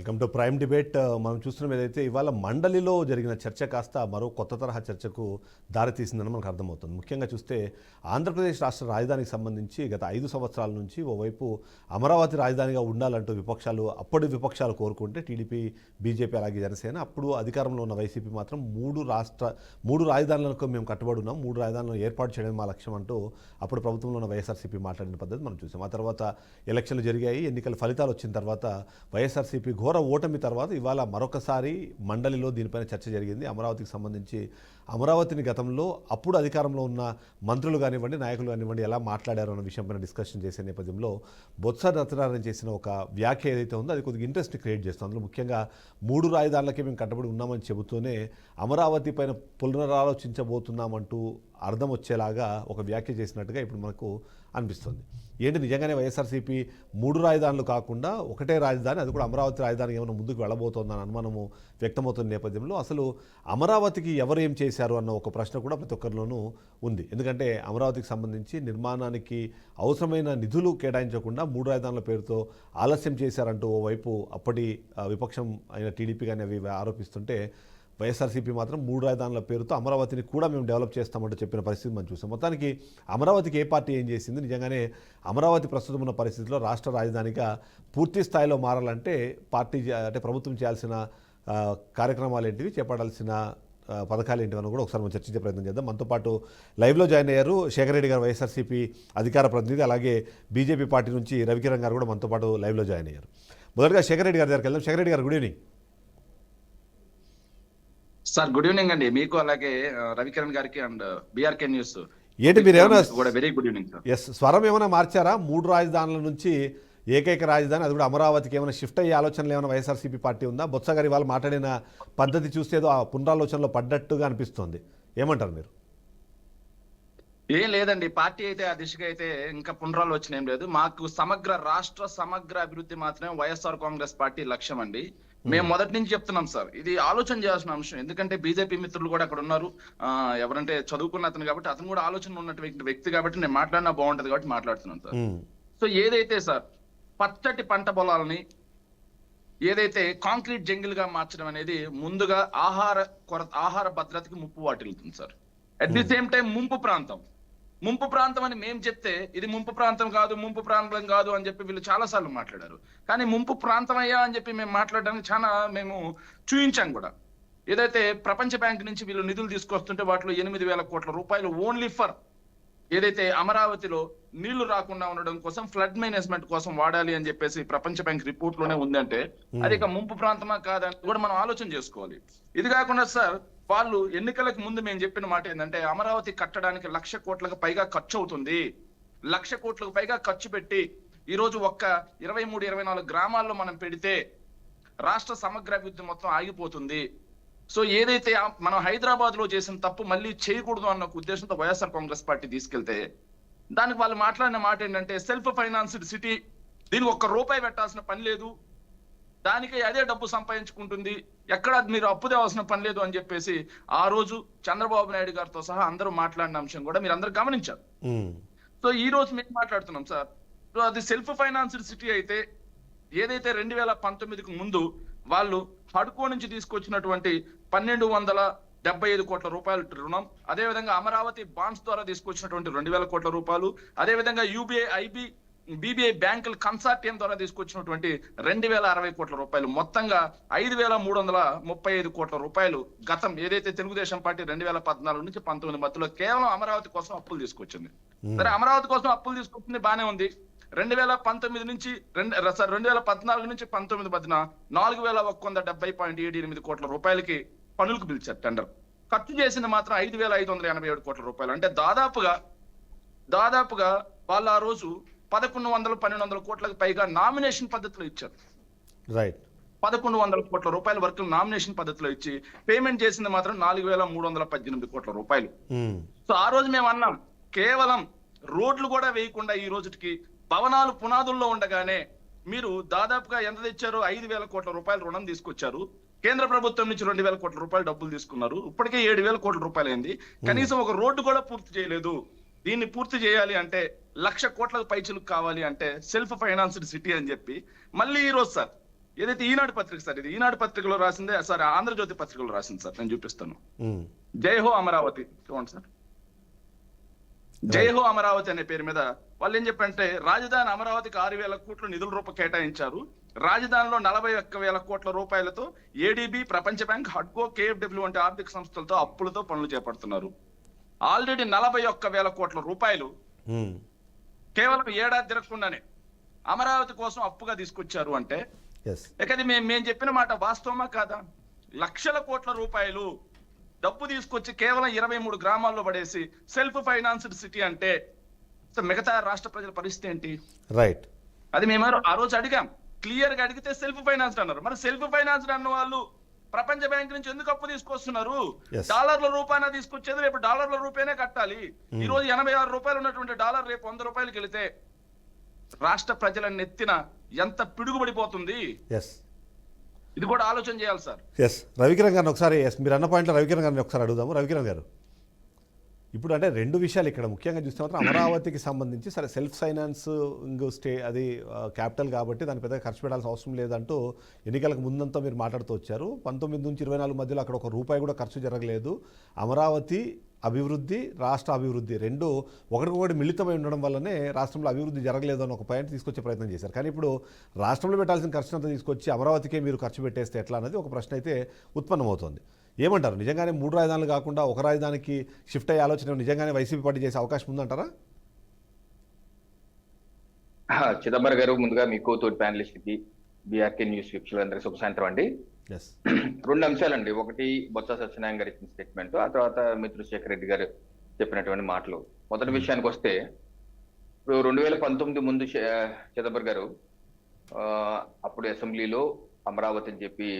Welcome to prime debate. మనం చూస్తున్నాం ఏదైతే ఇవాళ మండలిలో జరిగిన చర్చ కాస్త మరో కొత్త తరహా చర్చకు దారితీసిందని మనకు అర్థమవుతుంది. ముఖ్యంగా చూస్తే ఆంధ్రప్రదేశ్ రాష్ట్ర రాజధానికి సంబంధించి గత 5 సంవత్సరాల నుంచి ఓవైపు అమరావతి రాజధానిగా ఉండాలంటూ అప్పటి విపక్షాలు కోరుకుంటే టీడీపీ, బీజేపీ అలాగే జనసేన, అప్పుడు అధికారంలో ఉన్న వైసీపీ మాత్రం మూడు రాజధానులకు మేము కట్టుబడి ఉన్నాం, 3 రాజధానులను ఏర్పాటు చేయడం మా లక్ష్యం అంటూ అప్పుడు ప్రభుత్వంలో ఉన్న వైఎస్ఆర్సీపీ మాట్లాడిన పద్ధతి మనం చూసాం. ఆ తర్వాత ఎలక్షన్లు జరిగాయి, ఎన్నికల ఫలితాలు వచ్చిన తర్వాత వైఎస్ఆర్సీపీ ఘోర ఓటమి తర్వాత ఇవాళ మరొకసారి మండలిలో దీనిపైన చర్చ జరిగింది. అమరావతికి సంబంధించి అమరావతిని గతంలో అప్పుడు అధికారంలో ఉన్న మంత్రులు కానివ్వండి, నాయకులు కానివ్వండి ఎలా మాట్లాడారు అన్న విషయంపైన డిస్కషన్ చేసే నేపథ్యంలో బొత్స సత్యనారాయణ చేసిన ఒక వ్యాఖ్య ఏదైతే ఉందో అది కొద్దిగా ఇంట్రెస్ట్ క్రియేట్ చేస్తుంది. అందులో ముఖ్యంగా 3 రాజధానులకే మేము కట్టుబడి ఉన్నామని చెబుతూనే అమరావతి పైన పునరాలోచించబోతున్నామంటూ అర్థం వచ్చేలాగా ఒక వ్యాఖ్య చేసినట్టుగా ఇప్పుడు మనకు అనిపిస్తుంది. ఏంటి నిజంగానే వైఎస్ఆర్సీపీ 3 రాజధానులు కాకుండా ఒకటే రాజధాని, అది కూడా అమరావతి రాజధాని ఏమైనా ముందుకు వెళ్ళబోతోందని అనుమానము వ్యక్తమవుతున్న నేపథ్యంలో అసలు అమరావతికి ఎవరు ఏం చేశారు అన్న ఒక ప్రశ్న కూడా ప్రతి ఒక్కరిలోనూ ఉంది. ఎందుకంటే అమరావతికి సంబంధించి నిర్మాణానికి అవసరమైన నిధులు కేటాయించకుండా 3 రాజధానుల పేరుతో ఆలస్యం చేశారంటూ ఓవైపు అప్పటి విపక్షం అయిన టీడీపీ కానీ అవి ఆరోపిస్తుంటే, వైఎస్ఆర్సీపీ మాత్రం 3 రాజధానుల పేరుతో అమరావతిని కూడా మేము డెవలప్ చేస్తామంటూ చెప్పిన పరిస్థితి మనం చూసాం. మొత్తానికి అమరావతికి ఏ పార్టీ ఏం చేసింది, నిజంగానే అమరావతి ప్రస్తుతం ఉన్న పరిస్థితిలో రాష్ట్ర రాజధానిగా పూర్తి స్థాయిలో మారాలంటే ప్రభుత్వం చేయాల్సిన కార్యక్రమాలు ఏంటివి, చేపట్టాల్సిన పథకాలు ఏంటివని కూడా ఒకసారి మనం చర్చించే ప్రయత్నం చేద్దాం. మనతో పాటు లైవ్లో జాయిన్ అయ్యారు శేఖర్ రెడ్డి గారు, వైఎస్ఆర్సీపీ అధికార ప్రతినిధి, అలాగే బీజేపీ పార్టీ నుంచి రవికిరణ్ గారు కూడా మనతో పాటు లైవ్లో జాయిన్ అయ్యారు. మొదటగా శేఖర్ రెడ్డి గారి దగ్గరికి వెళ్దాం. శేఖర్ రెడ్డి గారు, good evening. Sir good evening అండి, మీకు అలాగే రవికిరణ్ గారికి అండ్ బీఆర్కే న్యూస్ ఏంటి మీరు ఏమైనా very good evening sir. Yes, స్వరం ఏమైనా మార్చారా? 3 రాజధానుల నుంచి ఏకైక రాజధాని, అది కూడా అమరావతికి ఏమైనా షిఫ్ట్ అయ్యే ఆలోచనలు ఏమైనా వైఎస్ఆర్సీపీ పార్టీ ఉందా? బొత్స గారి వాళ్ళు మాట్లాడిన పద్ధతి చూస్తే ఏదో ఆ పునరాలోచనలో పడ్డట్టుగా అనిపిస్తుంది, ఏమంటారు మీరు? ఏం లేదండి, పార్టీ అయితే ఆ దిశగా అయితే ఇంకా పునరాలోచన ఏం లేదు. మాకు రాష్ట్ర సమగ్ర అభివృద్ధి మాత్రమే వైఎస్ఆర్ కాంగ్రెస్ పార్టీ లక్ష్యం అండి. మేము మొదటి నుంచి చెప్తున్నాం సార్, ఇది ఆలోచన చేయాల్సిన అంశం. ఎందుకంటే బీజేపీ మిత్రులు కూడా అక్కడ ఉన్నారు, ఎవరంటే చదువుకున్న అతను కాబట్టి, అతను కూడా ఆలోచన ఉన్నటువంటి వ్యక్తి కాబట్టి నేను మాట్లాడినా బాగుంటది కాబట్టి మాట్లాడుతున్నాను సార్. సో ఏదైతే సార్ పచ్చటి పంట పొలాలని ఏదైతే కాంక్రీట్ జంగిల్ గా మార్చడం అనేది ముందుగా ఆహార భద్రతకి ముప్పు వాటిల్లుతుంది sir. At the same time ముంపు ప్రాంతం అని మేము చెప్తే ఇది ముంపు ప్రాంతం కాదు అని చెప్పి వీళ్ళు చాలా సార్లు మాట్లాడారు. కానీ ముంపు ప్రాంతం అయ్యా అని చెప్పి మేము మాట్లాడడానికి మేము చూయించాం కూడా. ఏదైతే ప్రపంచ బ్యాంక్ నుంచి వీళ్ళు నిధులు తీసుకొస్తుంటే వాటిలో 8,000 కోట్ల రూపాయలు ఓన్లీ ఫర్ ఏదైతే అమరావతిలో నీళ్లు రాకుండా ఉండడం కోసం, ఫ్లడ్ మేనేజ్మెంట్ కోసం వాడాలి అని చెప్పేసి ప్రపంచ బ్యాంక్ రిపోర్ట్ లోనే ఉందంటే అది ఇక ముంపు ప్రాంతమా కాదని కూడా మనం ఆలోచన చేసుకోవాలి. ఇది కాకుండా సార్, వాళ్ళు ఎన్నికలకు ముందు మేము చెప్పిన మాట ఏంటంటే అమరావతి కట్టడానికి 1,00,000 కోట్లకు పైగా ఖర్చు అవుతుంది. 1,00,000 కోట్లకు పైగా ఖర్చు పెట్టి ఈ రోజు ఒక్క 23-24 గ్రామాల్లో మనం పెడితే రాష్ట్ర సమగ్ర అభివృద్ధి మొత్తం ఆగిపోతుంది. సో ఏదైతే మనం హైదరాబాద్ లో చేసిన తప్పు మళ్ళీ చేయకూడదు అన్న ఉద్దేశంతో వైఎస్ఆర్ కాంగ్రెస్ పార్టీ తీసుకెళ్తే, దానికి వాళ్ళు మాట్లాడిన మాట ఏంటంటే సెల్ఫ్ ఫైనాన్స్డ్ సిటీ, దీనికి ₹1 పెట్టాల్సిన పని లేదు, దానికి అదే డబ్బు సంపాదించుకుంటుంది, ఎక్కడ మీరు అప్పు తేవాల్సిన పని లేదు అని చెప్పేసి ఆ రోజు చంద్రబాబు నాయుడు గారితో సహా అందరూ మాట్లాడిన అంశం కూడా మీరు అందరూ గమనించారు. సో ఈ రోజు మేము మాట్లాడుతున్నాం సార్, అది సెల్ఫ్ ఫైనాన్స్డ్ సిటీ అయితే ఏదైతే 2019కు ముందు వాళ్ళు హడ్కో నుంచి తీసుకొచ్చినటువంటి 1,275 కోట్ల రూపాయల రుణం, అదేవిధంగా అమరావతి బాండ్స్ ద్వారా తీసుకొచ్చినటువంటి 2,000 కోట్ల రూపాయలు, అదేవిధంగా బీబీఐ బ్యాంకుల కన్సార్టియం ద్వారా తీసుకొచ్చినటువంటి 2,060 కోట్ల రూపాయలు, మొత్తంగా 5,335 కోట్ల రూపాయలు గతం ఏదైతే తెలుగుదేశం పార్టీ 2014 నుంచి 19 మధ్యలో కేవలం అమరావతి కోసం అప్పులు తీసుకొచ్చింది. సరే, అమరావతి కోసం అప్పులు తీసుకొచ్చింది బానే ఉంది. 2014 నుంచి 19 మధ్యన 4,170.78 కోట్ల రూపాయలకి పనులకు పిలిచారు టెండర్. ఖర్చు చేసింది మాత్రం 5,587 కోట్ల రూపాయలు. అంటే దాదాపుగా వాళ్ళు ఆ రోజు 1,100-1,200 కోట్లకు పైగా నామినేషన్ పద్ధతిలో ఇచ్చారు. 1,100 కోట్ల రూపాయల వరకు నామినేషన్ పద్ధతిలో ఇచ్చి పేమెంట్ చేసింది మాత్రం 4,318 కోట్ల రూపాయలు. సో ఆ రోజు మేము అన్నాం, కేవలం రోడ్లు కూడా వేయకుండా ఈ రోజుకి భవనాలు పునాదుల్లో ఉండగానే మీరు దాదాపుగా ఎంత తెచ్చారు? 5,000 కోట్ల రూపాయలు రుణం తీసుకొచ్చారు. కేంద్ర ప్రభుత్వం నుంచి 2,000 కోట్ల రూపాయలు డబ్బులు తీసుకున్నారు. ఇప్పటికే 7,000 కోట్ల రూపాయలు అయింది. కనీసం ఒక రోడ్డు కూడా పూర్తి చేయలేదు. దీన్ని పూర్తి చేయాలి అంటే 1,00,000 కోట్లకు పైచిలకు కావాలి అంటే సెల్ఫ్ ఫైనాన్స్డ్ సిటీ అని చెప్పి మళ్ళీ ఈ రోజు సార్ ఏదైతే ఈనాడు పత్రిక సార్, ఇది ఈనాడు పత్రికలో రాసిందే సార్, ఆంధ్రజ్యోతి పత్రికలో రాసింది సార్, నేను చూపిస్తాను. ఉమ్, జై హో అమరావతి చూడండి సార్. జై హో అమరావతి అనే పేరు మీద వాళ్ళు ఏం చెప్పంటే, రాజధాని అమరావతికి 6,000 కోట్ల నిధుల రూపం కేటాయించారు. రాజధానిలో 41,000 కోట్ల రూపాయలతో ఏడీబీ, ప్రపంచ బ్యాంక్, హడ్కో, కేఎఫ్డబ్ల్యూ వంటి ఆర్థిక సంస్థలతో అప్పులతో పనులు చేపడుతున్నారు. ఆల్రెడీ 41,000 కోట్ల రూపాయలు ఉమ్, కేవలం ఏడాది తిరగకుండానే అమరావతి కోసం అప్పుగా తీసుకొచ్చారు అంటే ఎస్, ఇకది మేము చెప్పిన మాట వాస్తవమా కాదా? లక్షల కోట్ల రూపాయలు డబ్బు తీసుకొచ్చి కేవలం 23 గ్రామాల్లో పడేసి సెల్ఫ్ ఫైనాన్స్డ్ సిటీ అంటే మిగతా రాష్ట్ర ప్రజల పరిస్థితి ఏంటి? రైట్. అది మేము ఆ రోజు అడిగాం, క్లియర్ గా అడిగితే సెల్ఫ్ ఫైనాన్స్డ్ అన్నారు. మరి సెల్ఫ్ ఫైనాన్స్డ్ అన్న వాళ్ళు ప్రపంచ బ్యాంక్ నుంచి ఎందుకు అప్పు తీసుకొస్తున్నారు? Yes. డాలర్ల రూపాయన తీసుకొచ్చేది, రేపు డాలర్ల రూపాయనే కట్టాలి. ఈ రోజు 86 రూపాయలు ఉన్నటువంటి డాలర్ రేపు 100 రూపాయలకి వెళితే రాష్ట్ర ప్రజల నెత్తిన ఎంత పిడుగుపడిపోతుంది? ఎస్, ఇది కూడా ఆలోచన చేయాలి సార్. ఎస్. రవికిరణ్ గారిని ఒకసారి, ఎస్, మీరు అన్న పాయింట్లో రవికిరణ్ గారిని ఒకసారి అడుగుదాము. రవికిరణ్ గారు, ఇప్పుడు అంటే రెండు విషయాలు ఇక్కడ ముఖ్యంగా చూస్తే మాత్రం అమరావతికి సంబంధించి సరే సెల్ఫ్ ఫైనాన్సింగ్ అది క్యాపిటల్ కాబట్టి దాని పెద్దగా ఖర్చు పెట్టాల్సిన అవసరం లేదంటూ ఎన్నికలకు ముందంతా మీరు మాట్లాడుతూ వచ్చారు. 19 నుంచి 24 మధ్యలో అక్కడ 1 రూపాయి కూడా ఖర్చు జరగలేదు. అమరావతి అభివృద్ధి, రాష్ట్ర అభివృద్ధి రెండు ఒకటికొకటి మిళితమై ఉండడం వల్లనే రాష్ట్రంలో అభివృద్ధి జరగలేదు అని ఒక పాయింట్ తీసుకొచ్చే ప్రయత్నం చేశారు. కానీ ఇప్పుడు రాష్ట్రంలో పెట్టాల్సిన ఖర్చునంతా తీసుకొచ్చి అమరావతికే మీరు ఖర్చు పెట్టేస్తే ఎట్లా అనేది ఒక ప్రశ్న అయితే ఉత్పన్నమవుతోంది. ఏమంటారు? నిజంగానే 3 రాజధానులు కాకుండా ఒక రాజధానికి షిఫ్ట్ అయ్యే ఆలోచన నిజంగానే వైసీపీ పార్టీ చేసే అవకాశం ఉందంటారా? చిదంబరం గారు, ముందుగా మీకు తోటి ప్యానలిస్ట్ కి, బీఆర్కే న్యూస్ వీక్షకులందరికీ శుభ సాయంత్రం అండి. ఎస్, 2 అంశాలండి. ఒకటి బొత్స సత్యనారాయణ గారు ఇచ్చిన స్టేట్మెంట్, ఆ తర్వాత మిత్రుడు శేఖర్ రెడ్డి గారు చెప్పినటువంటి మాటలు. మొదటి విషయానికి వస్తే, ఇప్పుడు 2019 ముందు చిదంబరం గారు అప్పుడు అసెంబ్లీలో అమరావతి అని చెప్పి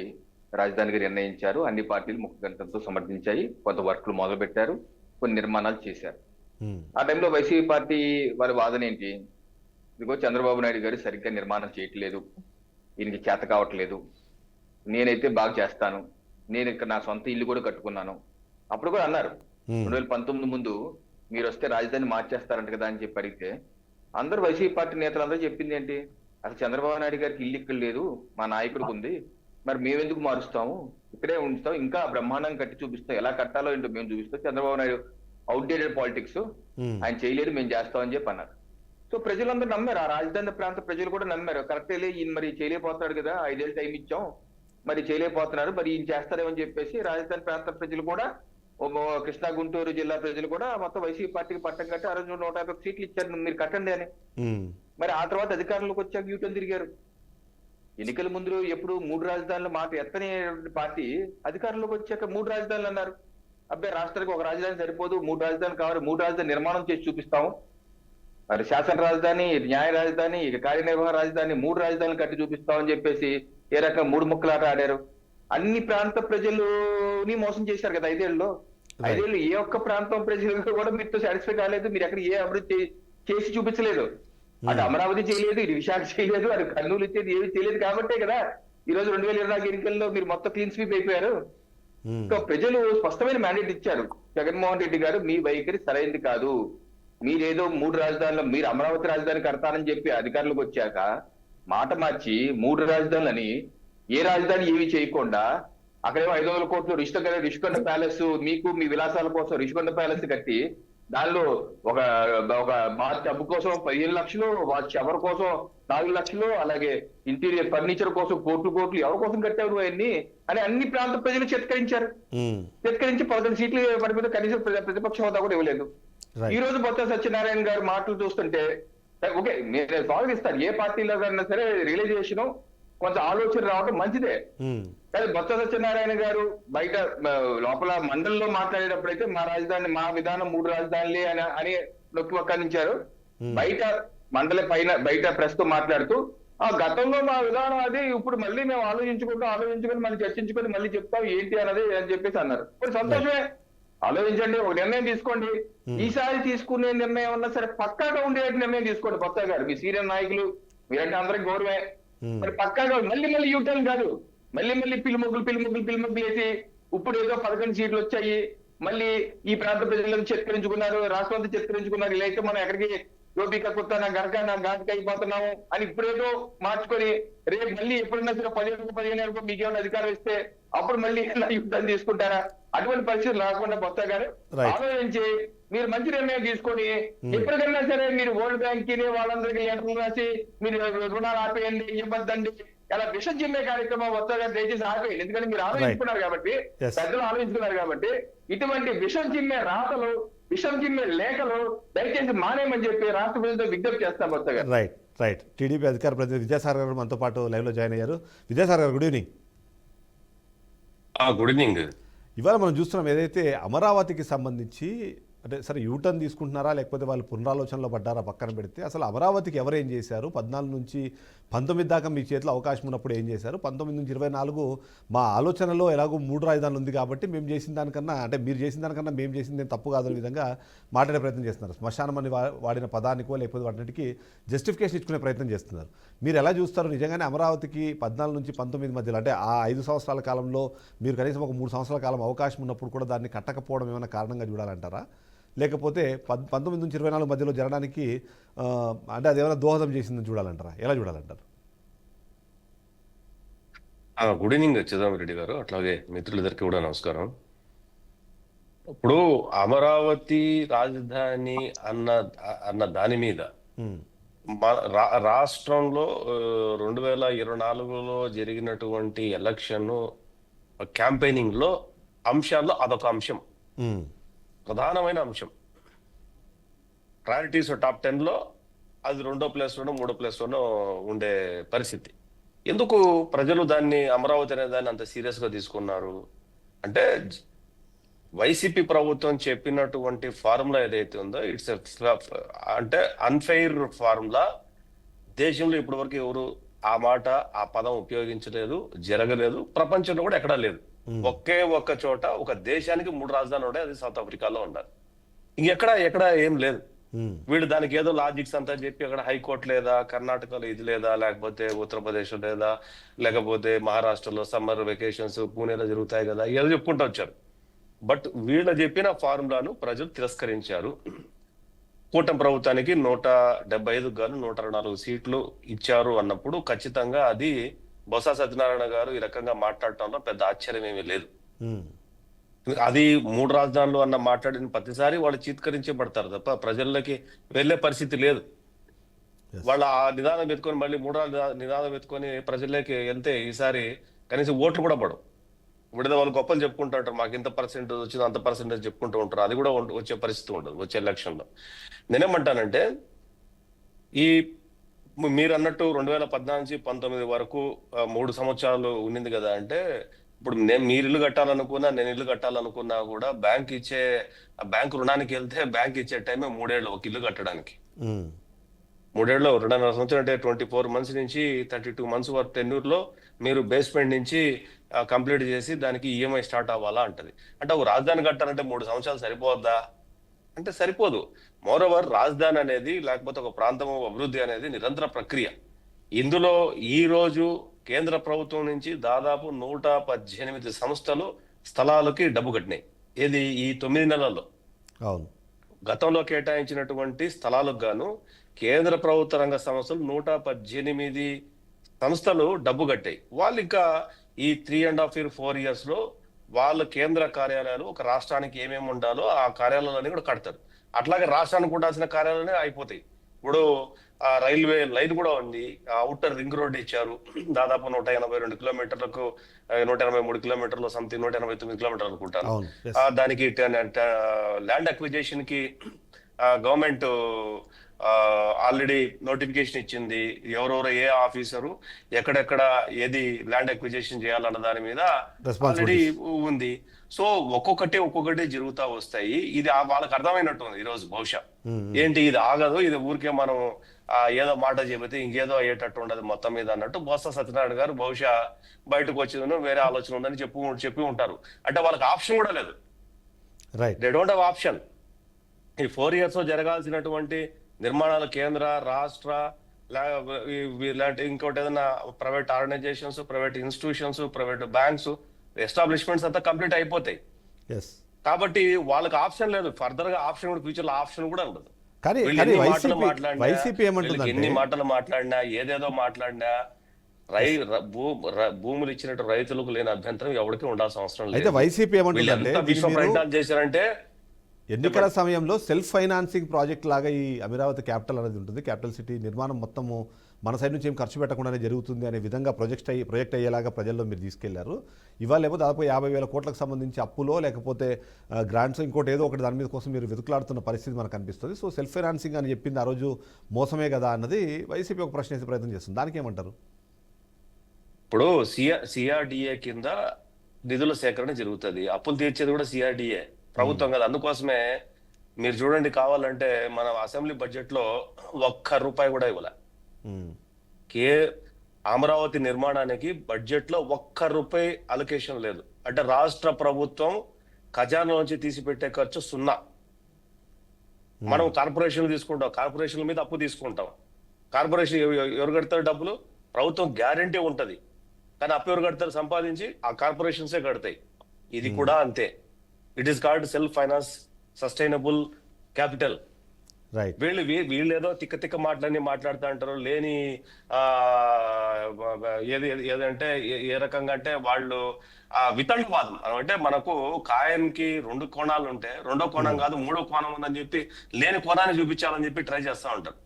రాజధానిగా నిర్ణయించారు. అన్ని పార్టీలు ముఖ్యగంటంతో సమర్థించాయి. కొంత వర్క్లు మొదలు పెట్టారు, కొన్ని నిర్మాణాలు చేశారు. ఆ టైంలో వైసీపీ పార్టీ వారి వాదన ఏంటి? ఇదిగో చంద్రబాబు నాయుడు గారు సరిగ్గా నిర్మాణం చేయట్లేదు, ఈయనకి చేత కావట్లేదు, నేనైతే బాగా చేస్తాను, నేను ఇక్కడ నా సొంత ఇల్లు కూడా కట్టుకున్నాను. అప్పుడు కూడా అన్నారు 2019 ముందు మీరు వస్తే రాజధాని మార్చేస్తారంట కదా అని చెప్పి అడిగితే, అందరూ వైసీపీ పార్టీ నేతలు అందరూ చెప్పింది ఏంటి? అసలు చంద్రబాబు నాయుడు గారికి ఇల్లు ఇక్కడ లేదు, మా నాయకుడికి ఉంది, మరి మేమెందుకు మారుస్తాము, ఇక్కడే ఉంచుతాం, ఇంకా బ్రహ్మాండంగా కట్టి చూపిస్తాం, ఎలా కట్టాలో ఏంటో మేము చూపిస్తాం, చంద్రబాబు నాయుడు అవుట్డేటెడ్ పాలిటిక్స్, ఆయన చేయలేదు, మేము చేస్తామని చెప్పి అన్నారు. సో ప్రజలందరూ నమ్మారు, ఆ రాజధాని ప్రాంత ప్రజలు కూడా నమ్మారు. కరెక్టే, ఈయన మరి చేయలేకపోతాడు కదా, 5 ఏళ్ళు టైం ఇచ్చాం, మరి చేయలేకపోతున్నారు, మరి ఈయన చేస్తారేమని చెప్పేసి రాజధాని ప్రాంత ప్రజలు కూడా, కృష్ణా గుంటూరు జిల్లా ప్రజలు కూడా మొత్తం వైసీపీ పార్టీకి పట్టం కట్టి ఆ రోజు 150 సీట్లు ఇచ్చారు, మీరు కట్టండి అని. మరి ఆ తర్వాత అధికారంలోకి వచ్చాక యూటర్న్ తిరిగారు. ఎన్నికల ముందు ఎప్పుడు 3 రాజధానుల మాట ఎత్తనే పార్టీ అధికారంలోకి వచ్చాక 3 రాజధానులు అన్నారు. అబ్బాయి రాష్ట్రానికి 1 రాజధాని సరిపోదు, 3 రాజధానులు కావాలి, 3 రాజధాని నిర్మాణం చేసి చూపిస్తాము, మరి శాసన రాజధాని, న్యాయ రాజధాని, ఇక కార్యనిర్వహణ రాజధాని, 3 రాజధానులు కట్టి చూపిస్తామని చెప్పేసి ఏ రకం 3 ముక్కలాట ఆడారు. అన్ని ప్రాంత ప్రజలుని మోసం చేశారు కదా 5 ఏళ్ళలో. 5 ఏళ్ళు ఏ ఒక్క ప్రాంతం ప్రజలు కూడా మీతో సాటిస్ఫై కాలేదు, మీరు ఎక్కడ ఏ అభివృద్ధి చేసి చూపించలేదు. అటు అమరావతి చేయలేదు, ఇటు విశాఖ చేయలేదు, అటు కర్నూలు ఇచ్చేది ఏమి చేయలేదు. కాబట్టే కదా ఈ రోజు 2024 ఎన్నికల్లో మీరు మొత్తం క్లీన్ స్వీప్ అయిపోయారు. సో ప్రజలు స్పష్టమైన మ్యాండేట్ ఇచ్చారు, జగన్మోహన్ రెడ్డి గారు మీ వైఖరి సరైనది కాదు, మీరేదో 3 రాజధానులు, మీరు అమరావతి రాజధాని కడతానని చెప్పి అధికారులకు వచ్చాక మాట మార్చి 3 రాజధానులని, ఏ రాజధాని ఏమి చేయకుండా అక్కడేమో 500 కోట్లు రిషికొండ ప్యాలెస్, మీకు మీ విలాసాల కోసం రిషికొండ ప్యాలెస్ కట్టి దానిలో ఒక బాత్ టబ్ కోసం 15 లక్షలు, వాచ్ ఎవరి కోసం 4 లక్షలు, అలాగే ఇంటీరియర్ ఫర్నిచర్ కోసం కోట్లు ఎవరి కోసం కట్టారు అవన్నీ అని అన్ని ప్రాంత ప్రజలు చిత్కరించారు. చిత్కరించి 11 సీట్లు వాటి మీద కనీసం ప్రతిపక్ష హోదా కూడా ఇవ్వలేదు. ఈ రోజు బొత్స సత్యనారాయణ గారి మాటలు చూస్తుంటే ఓకే, నేను స్వాగతిస్తాను, ఏ పార్టీలో కన్నా సరే రియలైజేషన్ కొంచెం ఆలోచన రావడం మంచిదే. కానీ బొత్స సత్యనారాయణ గారు బయట లోపల మండలిలో మాట్లాడేటప్పుడైతే మా రాజధాని, మా విధానం 3 రాజధానులే అని నొక్కి వక్కానించారు. బయట మండలి పైన బయట ప్రెస్ తో మాట్లాడుతూ ఆ గతంలో మా విధానం అది, ఇప్పుడు మళ్ళీ మేము ఆలోచించుకొని మళ్ళీ చర్చించుకొని మళ్ళీ చెప్తాం ఏంటి అన్నది అని చెప్పేసి అన్నారు. మరి సంతోషమే, ఆలోచించండి, ఒక నిర్ణయం తీసుకోండి. ఈసారి తీసుకునే నిర్ణయం ఉన్నా సరే పక్కాగా ఉండే నిర్ణయం తీసుకోండి. బొత్స గారు మీ సీనియర్ నాయకులు, మీరంటే అందరికి గౌరవమే, మరి పక్కాగా మళ్ళీ యూటర్న్ కాదు, మళ్ళీ పిల్లి మొగ్గులు వేసి ఇప్పుడు ఏదో 11 సీట్లు వచ్చాయి, మళ్ళీ ఈ ప్రాంత ప్రజలను చెత్కరించుకున్నారు, రాష్ట్రం అంతా చెత్కరించుకున్నారు, ఇలా అయితే మనం ఎక్కడికి గోపిక కుత్తాన గరక నా ఘాటుకి అయిపోతున్నాము అని ఇప్పుడేదో మార్చుకొని రేపు మళ్ళీ ఎప్పుడన్నా సరే 15 మీకేమైనా అధికారం ఇస్తే అప్పుడు మళ్ళీ యుద్ధం తీసుకుంటారా? అటువంటి పరిస్థితులు రాకుండా బొత్స గారు Right. ఆలోచించి మీరు మంచి నిర్ణయం తీసుకొని ఎప్పటికైనా సరే మీరు వరల్డ్ బ్యాంక్ కి వాళ్ళందరికీ లెటర్లు రాసి మీరు రుణాలు ఆపేయండి, ఇవ్వద్దండి, అలా విషం చిమ్మే కార్యక్రమం వస్తా గారు దయచేసి ఆపేయండి. ఎందుకంటే మీరు ఆలోచించుకున్నారు కాబట్టి, Yes. పెద్దలు ఆలోచించుకున్నారు కాబట్టి ఇటువంటి విషం చిమ్మే రాతలు, విషం చిమ్మే లేఖలు దయచేసి మానేయమని చెప్పి రాష్ట్ర ప్రజలతో విజ్ఞప్తి చేస్తాం వస్తా గారు. రైట్ టీడీపీ అధికార ప్రతినిధి విద్యాసాగర్ గారు మనతో పాటు లైవ్లో జాయిన్ అయ్యారు. విద్యాసాగర్ గారు, గుడ్ ఈవినింగ్. Good evening. ఇవాళ మనం చూస్తున్నాం ఏదైతే అమరావతికి సంబంధించి, అంటే సరే యూటర్న్ తీసుకుంటున్నారా లేకపోతే వాళ్ళు పునరాలోచనలో పడ్డారా పక్కన పెడితే, అసలు అమరావతికి ఎవరు ఏం చేశారు? 14 నుంచి 19 దాకా మీ చేతిలో అవకాశం ఉన్నప్పుడు ఏం చేశారు? 19 నుంచి 24 మా ఆలోచనలో ఎలాగో 3 రాజధానులు ఉంది కాబట్టి మేము చేసిన దానికన్నా, అంటే మీరు చేసిన దానికన్నా మేము చేసింది తప్పు కాదనే విధంగా మాట్లాడే ప్రయత్నం చేస్తున్నారు. శ్మశానం అని వాడిన పదానికో లేకపోతే వాటికి జస్టిఫికేషన్ ఇచ్చుకునే ప్రయత్నం చేస్తున్నారు. మీరు ఎలా చూస్తారు? నిజంగానే అమరావతికి 14 నుంచి 19 మధ్యలో, అంటే ఆ 5 సంవత్సరాల కాలంలో మీరు కనీసం ఒక 3 సంవత్సరాల కాలం అవకాశం ఉన్నప్పుడు కూడా దాన్ని కట్టకపోవడం ఏమైనా కారణంగా చూడాలంటారా? లేకపోతే 19 నుంచి 24 మధ్యలో జరగడానికి అంటే అది ఏమైనా దోహదం చేసిందని చూడాలంటారా? ఎలా చూడాలంటారు? గుడ్ ఈవినింగ్ చిదంబరెడ్డి గారు, అట్లాగే మిత్రులందరికీ కూడా నమస్కారం. ఇప్పుడు అమరావతి రాజధాని అన్న దాని మీద రాష్ట్రంలో 2024లో జరిగినటువంటి ఎలక్షన్ క్యాంపెయినింగ్ లో అంశాల్లో అదొక అంశం, ప్రధానమైన అంశం. ప్రయారిటీస్ టాప్ 10లో అది 2వ ప్లేస్లోనో 3వ ప్లేస్లోనో ఉండే పరిస్థితి. ఎందుకు ప్రజలు దాన్ని, అమరావతి అనే దాన్ని అంత సీరియస్ గా తీసుకున్నారు అంటే, వైసీపీ ప్రభుత్వం చెప్పినటువంటి ఫార్ములా ఏదైతే ఉందో ఇట్స్ అంటే అన్ఫెయిర్ ఫార్ములా. దేశంలో ఇప్పటి వరకు ఎవరు ఆ మాట, ఆ పదం ఉపయోగించలేదు, జరగలేదు, ప్రపంచంలో కూడా ఎక్కడా లేదు. ఒకే ఒక్క చోట ఒక దేశానికి 3 రాజధానులు ఉన్నాయి, అది సౌత్ ఆఫ్రికాలో ఉండాలి. ఎక్కడ ఏం లేదు. వీళ్ళు దానికి ఏదో లాజిక్స్ అంతా చెప్పి అక్కడ హైకోర్టు లేదా, కర్ణాటకలో ఇది లేదా, లేకపోతే ఉత్తరప్రదేశ్ లేదా, లేకపోతే మహారాష్ట్రలో సమ్మర్ వెకేషన్స్ పూణేలో జరుగుతాయి కదా, ఏదో చెప్పుకుంటూ వచ్చారు. బట్ వీళ్ళు చెప్పిన ఫార్ములాను ప్రజలు తిరస్కరించారు. కూటమి ప్రభుత్వానికి 175 గాను 124 సీట్లు ఇచ్చారు అన్నప్పుడు ఖచ్చితంగా అది బొత్స సత్యనారాయణ గారు ఈ రకంగా మాట్లాడటంలో పెద్ద ఆశ్చర్యం ఏమీ లేదు. అది 3 రాజధానులు అన్న మాట్లాడిన ప్రతిసారి వాళ్ళు చీత్కరించబడతారు తప్ప ప్రజల్లోకి వెళ్లే పరిస్థితి లేదు. వాళ్ళ ఆ నిదానం ఎత్తుకొని మళ్ళీ 3 నిదానం ఎత్తుకొని ప్రజల్లోకి వెళ్తే ఈసారి కనీసం ఓట్లు కూడా పడవు. ఇప్పుడు వాళ్ళు గొప్పలు చెప్పుకుంటూ ఉంటారు, మాకు ఇంత పర్సెంటేజ్ వచ్చింది, అంత పర్సెంటేజ్ చెప్పుకుంటూ ఉంటారు. అది కూడా వచ్చే పరిస్థితి ఉండదు వచ్చే ఎలక్షన్ లో. నేనేమంటానంటే, ఈ మీరు అన్నట్టు 2014 నుంచి 19 వరకు 3 సంవత్సరాలు ఉండింది కదా. అంటే ఇప్పుడు మీరు ఇల్లు కట్టాలనుకున్నా, నేను ఇల్లు కట్టాలనుకున్నా కూడా బ్యాంకు రుణానికి వెళ్తే బ్యాంక్ ఇచ్చే టైమే 3 ఏళ్ళు ఒక ఇల్లు కట్టడానికి. 3 ఏళ్ళు 2.5 సంవత్సరం అంటే 24 మంత్స్ నుంచి 32 మంత్స్ వరకు టెన్యూర్లో మీరు బేస్మెంట్ నుంచి కంప్లీట్ చేసి దానికి ఈఎంఐ స్టార్ట్ అవ్వాలా అంటది. అంటే ఒక రాజధాని కట్టాలంటే 3 సంవత్సరాలు సరిపోద్దా అంటే సరిపోదు. మోరోవర్ రాజధాని అనేది, లేకపోతే ఒక ప్రాంతం అభివృద్ధి అనేది నిరంతర ప్రక్రియ. ఇందులో ఈ రోజు కేంద్ర ప్రభుత్వం నుంచి దాదాపు 118 సంస్థలు స్థలాలకి డబ్బు కట్టినాయి. ఏది ఈ 9 నెలల్లో. అవును, గతంలో కేటాయించినటువంటి స్థలాలకు గాను కేంద్ర ప్రభుత్వ రంగ సంస్థలు 118 సంస్థలు డబ్బు కట్టాయి. వాళ్ళు ఇంకా ఈ 3.5 years 4 years లో వాళ్ళ కేంద్ర కార్యాలయాలు ఒక రాష్ట్రానికి ఏమేమి ఉండాలో ఆ కార్యాలయాలన్నీ కూడా కడతారు. అట్లాగే రాష్ట్రానికి ఉండాల్సిన కార్యాలయాలనే అయిపోతాయి. ఇప్పుడు రైల్వే లైన్ కూడా ఉంది, అవుటర్ రింగ్ రోడ్ ఇచ్చారు, దాదాపు 182 కిలోమీటర్లకు 183 కిలోమీటర్లు, సంథింగ్ 189 కిలోమీటర్లు అనుకుంటాను. దానికి ల్యాండ్ అక్విజిషన్ కి గవర్నమెంట్ ఆల్రెడీ నోటిఫికేషన్ ఇచ్చింది. ఎవరెవరు ఏ ఆఫీసరు ఎక్కడెక్కడ ఏది ల్యాండ్ అక్విజిషన్ చేయాలన్న దాని మీద ఆల్రెడీ ఉంది. సో ఒక్కొక్కటి జరుగుతా వస్తాయి. ఇది వాళ్ళకి అర్థమైనట్టు ఉంది ఈ రోజు. బహుశా ఏంటి ఇది ఆగదు, ఇది ఊరికే మనం ఏదో మాట చెబితే ఇంకేదో అయ్యేటట్టు ఉండదు మొత్తం మీద అన్నట్టు బొత్స సత్యనారాయణ గారు బహుశా బయటకు వచ్చిందని వేరే ఆలోచన ఉందని చెప్పి ఉంటారు. అంటే వాళ్ళకి ఆప్షన్ కూడా లేదు. They don't have option. ఈ 4 years జరగాల్సినటువంటి నిర్మాణాలు కేంద్ర రాష్ట్ర ఇలాంటి ఇంకోటి ఏదైనా private organisations, private institutions, private banks establishments అంతా కంప్లీట్ అయిపోతాయి. కాబట్టి వాళ్ళకి ఆప్షన్ లేదు. ఫర్దర్ గా ఆప్షన్ కూడా, ఫ్యూచర్ లో ఆప్షన్ కూడా ఉండదు. కానీ వీళ్ళు కానీ ఎన్ని మాటలు వైసీపీ మాట్లాడినా, వైసీపీ వీళ్ళకి ఏమంటుందంటే ఎన్ని మాటలు మాట్లాడినా, ఏదేదో మాట్లాడినా భూములు ఇచ్చినట్టు రైతులకు లేని అభ్యంతరం ఎవరికి ఉండాల్సిన అవసరం అయితే లేదు. వైసీపీ వీళ్ళు ఏమంటుందంటే ఎంత విశ్వ దీన్ని మీరు ప్రయత్నాలు చేశారంటే ఎన్నికల సమయంలో సెల్ఫ్ ఫైనాన్సింగ్ ప్రాజెక్ట్ లాగా ఈ అమరావతి క్యాపిటల్ అనేది ఉంటుంది, క్యాపిటల్ సిటీ నిర్మాణం మొత్తము మన సైడ్ నుంచి ఏం ఖర్చు పెట్టకుండానే జరుగుతుంది అనే విధంగా ప్రాజెక్ట్ అయ్యేలాగా ప్రజల్లో మీరు తీసుకెళ్లారు. ఇవాళ ఏమో దాదాపు 50,000 కోట్లకు సంబంధించి అప్పులో లేకపోతే గ్రాంట్స్ ఇంకోటి ఏదో ఒకటి దాని మీద కోసం మీరు వెతుకులాడుతున్న పరిస్థితి మనకు కనిపిస్తుంది. సో సెల్ఫ్ ఫైనాన్సింగ్ అని చెప్పింది ఆ రోజు మోసమే కదా అన్నది వైసీపీ ఒక ప్రశ్న వేసే ప్రయత్నం చేస్తుంది. దానికి ఏమంటారు? ఇప్పుడు సిఆర్డిఏ కింద నిధుల సేకరణ జరుగుతుంది, అప్పులు తీర్చేది కూడా సిఆర్డిఏ ప్రభుత్వం కదా. అందుకోసమే మీరు చూడండి, కావాలంటే మన అసెంబ్లీ బడ్జెట్ లో ₹1 కూడా ఇవ్వలే. అమరావతి నిర్మాణానికి బడ్జెట్ లో ₹1 అలొకేషన్ లేదు. అంటే రాష్ట్ర ప్రభుత్వం ఖజానా నుంచి తీసిపెట్టే ఖర్చు 0. మనం కార్పొరేషన్లు తీసుకుంటాం, కార్పొరేషన్ల మీద అప్పు తీసుకుంటాం. కార్పొరేషన్ ఎవరు కడతారు డబ్బులు? ప్రభుత్వం గ్యారంటీ ఉంటది, కానీ అప్పు ఎవరు కడతారు? సంపాదించి ఆ కార్పొరేషన్సే కడతాయి. ఇది కూడా అంతే. It is called self finance sustainable capital. Right. వీళ్ళు ఏదో తిక్క మాటలన్నీ మాట్లాడుతూ అంటారు. లేని ఏదంటే ఏ రకంగా అంటే వాళ్ళు వితండవాదం అంటే మనకు కాయన్కి 2 కోణాలు ఉంటే రెండో కోణం కాదు 3వ కోణం ఉందని చెప్పి లేని కోణాన్ని చూపించాలని చెప్పి ట్రై చేస్తూ ఉంటారు.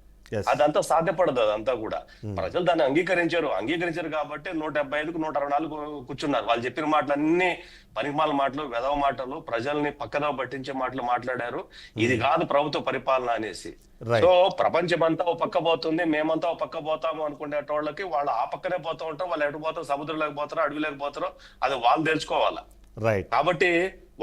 అదంతా సాధ్యపడదు. అదంతా కూడా ప్రజలు దాన్ని అంగీకరించారు కాబట్టి 175కు 164 కూర్చున్నారు. వాళ్ళు చెప్పిన మాటలన్నీ పనికిమాల మాటలు, వెధవ మాటలు, ప్రజల్ని పక్కదో పట్టించే మాటలు మాట్లాడారు. ఇది కాదు ప్రభుత్వ పరిపాలన అనేసి. సో ప్రపంచమంతా ఓ పక్క పోతుంది, మేమంతా ఓ పక్క పోతాము అనుకునేటోళ్ళకి వాళ్ళు ఆ పక్కనే పోతూ ఉంటారు. వాళ్ళు ఎటు పోతారు? సముద్రంలోకి పోతారో అడవిలోకి పోతారో అది వాళ్ళు తెలుసుకోవాలా. రైట్. కాబట్టి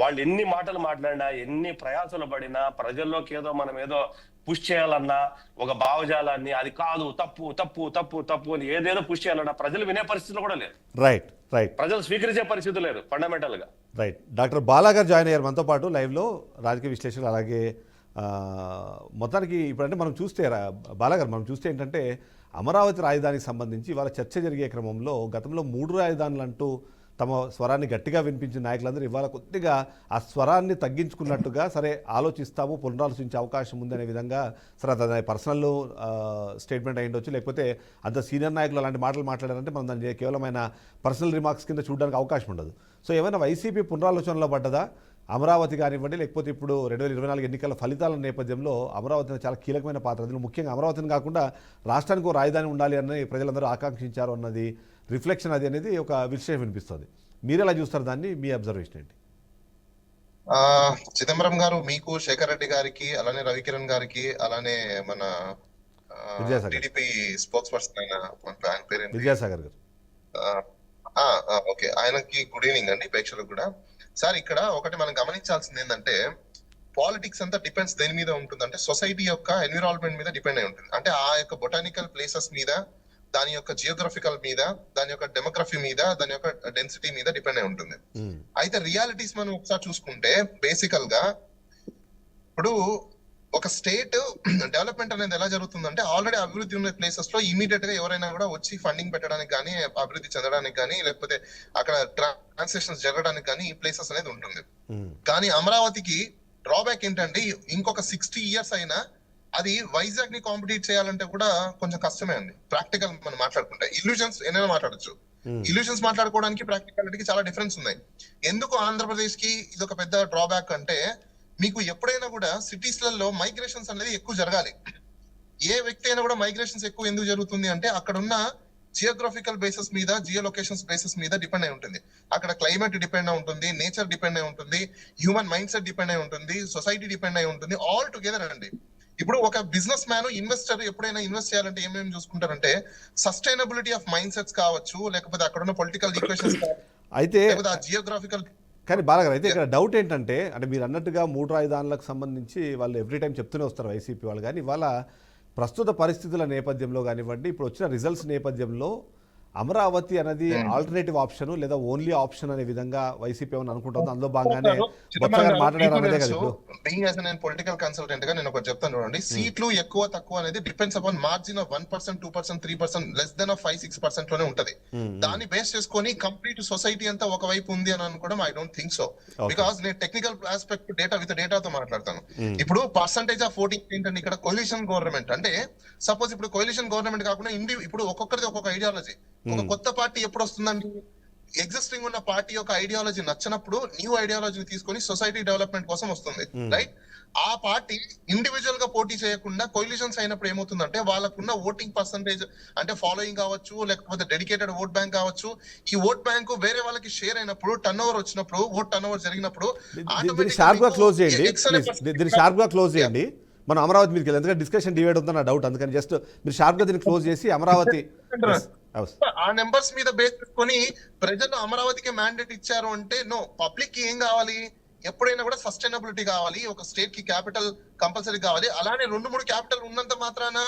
వాళ్ళు ఎన్ని మాటలు మాట్లాడినా, ఎన్ని ప్రయాసాలు పడినా, ప్రజల్లోకి ఏదో మనం ఏదో పుష్ చేయాలన్నా, ఒక భావజాలాన్ని అది కాదు తప్పు తప్పు తప్పు తప్పు అని ఏదేదో పుష్ చేయాలన్నా ప్రజలు వినే పరిస్థితులు కూడా లేదు. రైట్. రైట్. ప్రజలు స్వీకరించే పరిస్థితి లేదు ఫండమెంటల్ గా. రైట్. డాక్టర్ బాలా గారు జాయిన్ అయ్యారు మనతో పాటు లైవ్లో, రాజకీయ విశ్లేషకులు. అలాగే మొత్తానికి ఇప్పుడంటే మనం చూస్తే బాలా గారు మనం చూస్తే ఏంటంటే అమరావతి రాజధానికి సంబంధించి ఇవాళ చర్చ జరిగే క్రమంలో గతంలో 3 రాజధానులు అంటూ తమ స్వరాన్ని గట్టిగా వినిపించిన నాయకులందరూ ఇవాళ కొద్దిగా ఆ స్వరాన్ని తగ్గించుకున్నట్టుగా, సరే ఆలోచిస్తాము, పునరాలోచించే అవకాశం ఉందనే విధంగా, సరే అది పర్సనల్ స్టేట్మెంట్ అయి ఉండొచ్చు, లేకపోతే అంత సీనియర్ నాయకులు అలాంటి మాటలు మాట్లాడారంటే మనం దాన్ని కేవలమైన పర్సనల్ రిమార్క్స్ కింద చూడడానికి అవకాశం ఉండదు. సో ఏమైనా వైసీపీ పునరాలోచనలో పడ్డదా? అమరావతి కానివ్వండి, లేకపోతే ఇప్పుడు 2024 ఎన్నికల ఫలితాల నేపథ్యంలో అమరావతి చాలా కీలకమైన పాత్ర, అందులో ముఖ్యంగా అమరావతిని కాకుండా రాష్ట్రానికి ఒక రాజధాని ఉండాలి అని ప్రజలందరూ ఆకాంక్షించారు అన్నది రిఫ్లెక్షన్ అది అనేది ఒక విషయం వినిపిస్తుంది. మీరు ఎలా చూస్తారు దాన్ని? మీ అబ్జర్వేషన్ ఏంటి? చిదంబరం గారు, మీకు, శేఖర్ రెడ్డి గారికి, అలానే రవికిరణ్ గారికి, అలానే మన టీడీపీ స్పోక్స్ పర్సన్ అయిన ఆయన పేరు విద్యాసాగర్ గారు, ఓకే, ఆయనకి గుడ్ ఈవినింగ్ అండి, ప్రేక్షకులకు కూడా. సార్, ఇక్కడ ఒకటి మనం గమనించాల్సింది ఏంటంటే పాలిటిక్స్ అంతా డిపెండ్స్ దేని మీద ఉంటుందంటే సొసైటీ యొక్క ఎన్విరాన్మెంట్ మీద డిపెండ్ అయి ఉంటుంది. అంటే ఆ యొక్క బొటానికల్ ప్లేసెస్ మీద, దాని యొక్క జియోగ్రఫికల్ మీద, దాని యొక్క డెమోగ్రఫీ మీద, దాని యొక్క డెన్సిటీ మీద డిపెండ్ అయి ఉంటుంది. అయితే రియాలిటీస్ మనం ఒకసారి చూసుకుంటే బేసికల్ గా ఇప్పుడు ఒక స్టేట్ డెవలప్మెంట్ అనేది ఎలా జరుగుతుందంటే ఆల్రెడీ అభివృద్ధి ఉన్న ప్లేసెస్ లో ఇమీడియట్ గా ఎవరైనా కూడా వచ్చి ఫండింగ్ పెట్టడానికి కానీ, అభివృద్ధి చెందడానికి కానీ, లేకపోతే అక్కడ ట్రాన్సాక్షన్స్ జరగడానికి కానీ ఈ ప్లేసెస్ అనేది ఉంటుంది. కానీ అమరావతికి డ్రాబ్యాక్ ఏంటంటే ఇంకొక 60 years అయినా అది వైజాగ్ ని కాంపిటీట్ చేయాలంటే కూడా కొంచెం కష్టమే అండి. ప్రాక్టికల్ మనం మాట్లాడుకుంటే ఇల్యూషన్స్ ఏదైనా మాట్లాడచ్చు, ఇల్యూషన్స్ మాట్లాడుకోవడానికి ప్రాక్టికాలిటీకి చాలా డిఫరెన్స్ ఉన్నాయి. ఎందుకు ఆంధ్రప్రదేశ్ కి ఇది ఒక పెద్ద డ్రాబ్యాక్ అంటే, మీకు ఎప్పుడైనా కూడా సిటీస్ లలో మైగ్రేషన్స్ అనేది ఎక్కువ జరగాలి. ఏ వ్యక్తి అయినా కూడా మైగ్రేషన్స్ ఎక్కువ ఎందుకు జరుగుతుంది అంటే అక్కడ ఉన్న జియోగ్రఫికల్ బేసిస్ మీద, జియో లొకేషన్స్ బేసిస్ మీద డిపెండ్ అయి ఉంటుంది. అక్కడ క్లైమేట్ డిపెండ్ అయి ఉంటుంది, నేచర్ డిపెండ్ అయి ఉంటుంది, హ్యూమన్ మైండ్ సెట్ డిపెండ్ అయి ఉంటుంది, సొసైటీ డిపెండ్ అయి ఉంటుంది, ఆల్ టుగెదర్ అండి. ఇప్పుడు ఒక బిజినెస్ మ్యాన్, ఇన్వెస్టర్ ఎప్పుడైనా ఇన్వెస్ట్ చేయాలంటే ఏమేమి చూసుకుంటారంటే సస్టైనబిలిటీ ఆఫ్ మైండ్ సెట్స్ కావచ్చు, లేకపోతే అక్కడ ఉన్న పొలిటికల్ ఈక్వేషన్స్ అయితే జియోగ్రఫికల్. కానీ బాలగారు, అయితే ఇక్కడ డౌట్ ఏంటంటే, అంటే మీరు అన్నట్టుగా 3 రాజధానులకు సంబంధించి వాళ్ళు ఎవ్రీ టైం చెప్తూనే వస్తారు వైసీపీ వాళ్ళు, కానీ ఇవాళ ప్రస్తుత పరిస్థితుల నేపథ్యంలో కానివ్వండి, ఇప్పుడు వచ్చిన రిజల్ట్స్ నేపథ్యంలో అమరావతి అనేది ఆల్టర్నేటివ్ ఆప్షన్ లేదా ఓన్లీ ఆప్షన్ అనే విధంగా వైసీపీ ఏమని అనుకుంటుంది. అందులో భాగంగానే బొత్స గారు మాట్లాడారు అన్నదే కదా ఇప్పుడు. నేను పొలిటికల్ కన్సల్టెంట్ గా నేను ఒకటి చెప్తాను చూడండి, సీట్లు ఎక్కువ తక్కువ అనేది depends upon margin of 1%, 2%, 3%, less than 5-6% లోనే ఉంటది. దాన్ని బేస్ చేసుకొని కంప్లీట్ సొసైటీ అంతా ఒకవైపు ఉంది అని అనుకోవడం I don't think so. Because నేను టెక్నికల్ ఆస్పెక్ట్ డేటాతో మాట్లాడతాను. ఇప్పుడు పర్సంటేజ్ ఆఫ్ ఓటింగ్ ఏంటంటే ఇక్కడ కొలిషన్ గవర్నమెంట్ అంటే సపోజ్ ఇప్పుడు కొలిషన్ గవర్నమెంట్ కాకుండా ఇప్పుడు ఒక్కొక్కరిది ఒక్కొక్క ఐడియాలజీ. ఒక కొత్త పార్టీ ఎప్పుడు వస్తుందండి, ఎగ్జిస్టింగ్ ఉన్న పార్టీ యొక్క ఐడియాలజీ నచ్చినప్పుడు న్యూ ఐడియాలజీని తీసుకొని సొసైటీ డెవలప్మెంట్ కోసం వస్తుంది, రైట్? ఆ పార్టీ ఇండివిజువల్ గా పోటీ చేయకుండా కొలిషన్స్ అయినప్పుడు ఏమవుతుందంటే వాళ్ళకున్న ఓటింగ్ పర్సంటేజ్ అంటే ఫాలోయింగ్ కావచ్చు, లేకపోతే డెడికేటెడ్ ఓట్ బ్యాంక్ కావచ్చు, ఈ ఓట్ బ్యాంక్ వేరే వాళ్ళకి షేర్ అయినప్పుడు, టర్న్ ఓవర్ వచ్చినప్పుడు, ఓట్ టర్న్ ఓవర్ జరిగినప్పుడు దీన్ని షార్ప్ గా క్లోజ్ చేయండి ప్లీజ్. దీన్ని షార్ప్ గా క్లోజ్ చేయండి. మనం అమరావతి మీదకి వెళ్ళి ఎందుకంటే డిస్కషన్ డివైడ్ ఉందని నా డౌట్, అందుకని జస్ట్ మీరు షార్ప్ గా దీన్ని క్లోజ్ చేసి అమరావతి ఆ నెంబర్స్ మీద బేస్ చేసుకొని ప్రజలు అమరావతికి మ్యాండేట్ ఇచ్చారు అంటే నో, పబ్లిక్ కి ఏం కావాలి, ఎప్పుడైనా కూడా సస్టైనబిలిటీ కావాలి, ఒక స్టేట్ కి క్యాపిటల్ కంపల్సరీ కావాలి. అలానే 2-3 క్యాపిటల్ ఉన్నంత మాత్రాన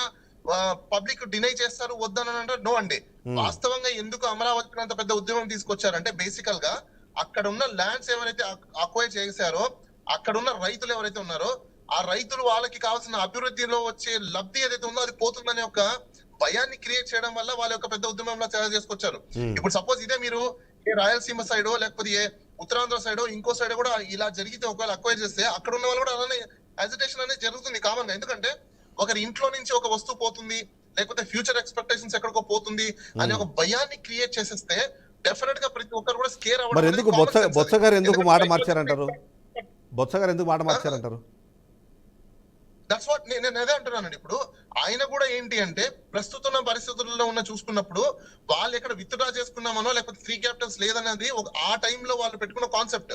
పబ్లిక్ డినై చేస్తారు వద్దని అంటే నో అండి. వాస్తవంగా ఎందుకు అమరావతికి అంత పెద్ద ఉద్యమం తీసుకొచ్చారంటే బేసికల్ గా అక్కడ ఉన్న ల్యాండ్స్ ఎవరైతే అక్వైర్ చేశారో, అక్కడ ఉన్న రైతులు ఎవరైతే ఉన్నారో ఆ రైతులు వాళ్ళకి కావాల్సిన అభివృద్ధిలో వచ్చే లబ్ధి ఏదైతే ఉందో అది పోతుందనే ఒక భయాన్ని క్రియేట్ చేయడం వల్ల వాళ్ళ యొక్క పెద్ద ఉద్యమంలో తయారు చేసుకొచ్చారు. ఇప్పుడు సపోజ్ ఇదే మీరు ఏ రాయలసీమ సైడ్ లేకపోతే ఏ ఉత్తరాంధ్ర సైడ్ ఇంకో సైడ్ కూడా ఇలా జరిగితే ఒకవేళ అక్వైర్ చేస్తే అక్కడ ఉన్న వాళ్ళు కూడా అలానే హెజిటేషన్ అనేది జరుగుతుంది కామన్ గా. ఎందుకంటే ఒకరి ఇంట్లో నుంచి ఒక వస్తువు పోతుంది, లేకపోతే ఫ్యూచర్ ఎక్స్పెక్టేషన్స్ ఎక్కడికో పోతుంది అనే ఒక భయాన్ని క్రియేట్ చేసేస్తే డెఫినెట్ గా ప్రతి ఒక్కరు కూడా స్కేర్ అవ్వడం. మరి ఎందుకు బొత్స గారు ఎందుకు మాట మార్చారంటారు? బొత్స గారు ఎందుకు మాట మార్చారంటారు? దట్స్ వాట్ నేను అదే అంటున్నానండి. ఇప్పుడు ఆయన కూడా ఏంటి అంటే ప్రస్తుతం పరిస్థితుల్లో ఉన్న చూసుకున్నప్పుడు వాళ్ళు ఎక్కడ విత్డ్రా చేసుకున్నామనో లేకపోతే 3 క్యాపిటల్స్ లేదనేది ఆ టైంలో వాళ్ళు పెట్టుకున్న కాన్సెప్ట్.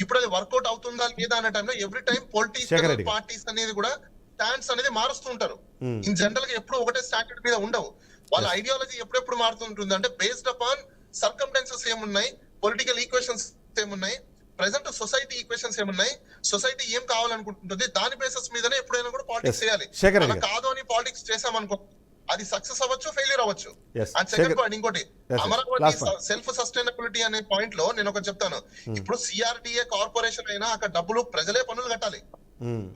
ఇప్పుడు అది వర్కౌట్ అవుతుందా లేదా అనే టైంలో ఎవ్రీ టైం పొలిటికల్ పార్టీస్ అనేది కూడా స్టాండ్స్ అనేది మారుస్తూ ఉంటారు. ఇన్ జనరల్ గా ఎప్పుడు ఒకటే స్టాండర్డ్ మీద ఉండవు. వాళ్ళ ఐడియాలజీ ఎప్పుడెప్పుడు మారుతుంటుంది అంటే బేస్డ్ అపాన్ సర్కమ్స్టాన్సెస్ ఏమున్నాయి, పొలిటికల్ ఈక్వేషన్స్ ఏమున్నాయి, ప్రెసెంట్ సొసైటీ ఈక్వేషన్స్ ఏమున్నాయి, సొసైటీ ఏం కావాలనుకుంటుంది, దాని బేసిస్ మీదనే ఎప్పుడైనా కూడా పాలిటిక్స్ చేయాలి. మనం కాదు అని పాలిటిక్స్ చేసామనుకో అది సక్సెస్ అవ్వచ్చు, ఫెయిల్యూర్ అవ్వచ్చు. అండ్ సెకండ్ పాయింట్ ఇంకోటి, అమరావతి సెల్ఫ్ సస్టైనబిలిటీ అనే పాయింట్ లో నేను ఒకటి చెప్తాను. ఇప్పుడు సిఆర్డిఏ కార్పొరేషన్ అయినా అక్కడ డబ్బులు ప్రజలే పన్నులు కట్టాలి.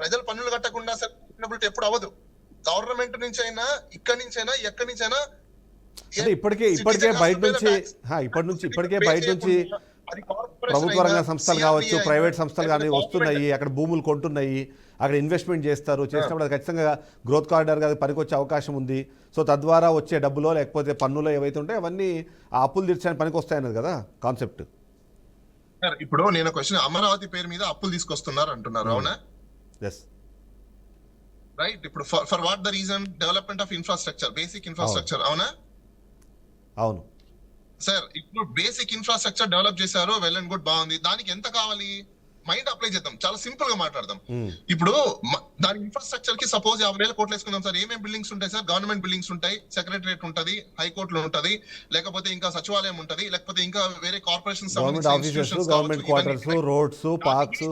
ప్రజలు పన్నులు కట్టకుండా సెల్ఫ్ సస్టైనబిలిటీ ఎప్పుడు అవ్వదు. గవర్నమెంట్ నుంచి అయినా ఇక్కడి నుంచి అయినా ఎక్కడి నుంచి అయినా ఇప్పటికే బయట నుంచి ప్రభుత్వ రంగ సంస్థలు కావచ్చు, ప్రైవేట్ సంస్థలు కానీ వస్తున్నాయి, అక్కడ భూములు కొంటున్నాయి, అక్కడ ఇన్వెస్ట్మెంట్ చేసినప్పుడు అది ఖచ్చితంగా గ్రోత్ కారిడార్ గా పనికొచ్చే అవకాశం ఉంది. సో తద్వారా వచ్చే డబ్బులో లేకపోతే పన్నులో ఏవైతే ఉంటాయో అవన్నీ ఆ అప్పులు తీర్చడానికి పనికి వస్తాయన్నది కదా కాన్సెప్ట్. ఇప్పుడు నేను క్వశ్చన్, అమరావతి పేరు మీద అప్పులు తీసుకొస్తున్నారు అంటున్నారు, అవునా? రైట్. ఇప్పుడు for what the reason, development of infrastructure, basic infrastructure, అవునా? అవును సార్. ఇప్పుడు బేసిక్ ఇన్ఫ్రాస్ట్రక్చర్ డెవలప్ చేశారు, వెల్ అండ్ గుడ్, బాగుంది. దానికి ఎంత కావాలి, మైండ్ అప్లై చేద్దాం, చాలా సింపుల్ గా మాట్లాడదాం. ఇప్పుడు దాని ఇన్ఫ్రాస్ట్రక్చర్ కి సపోజ్ 50,000 కోట్లు వేసుకుందాం సార్. ఏమేమి బిల్డింగ్స్ ఉంటాయి సార్? గవర్నమెంట్ బిల్డింగ్స్ ఉంటాయి, సెక్రటరియట్ ఉంటది, హైకోర్టులు ఉంటది, లేకపోతే ఇంకా సచివాలయం ఉంటది, లేకపోతే ఇంకా వేరే కార్పొరేషన్ రోడ్స్, పార్క్స్,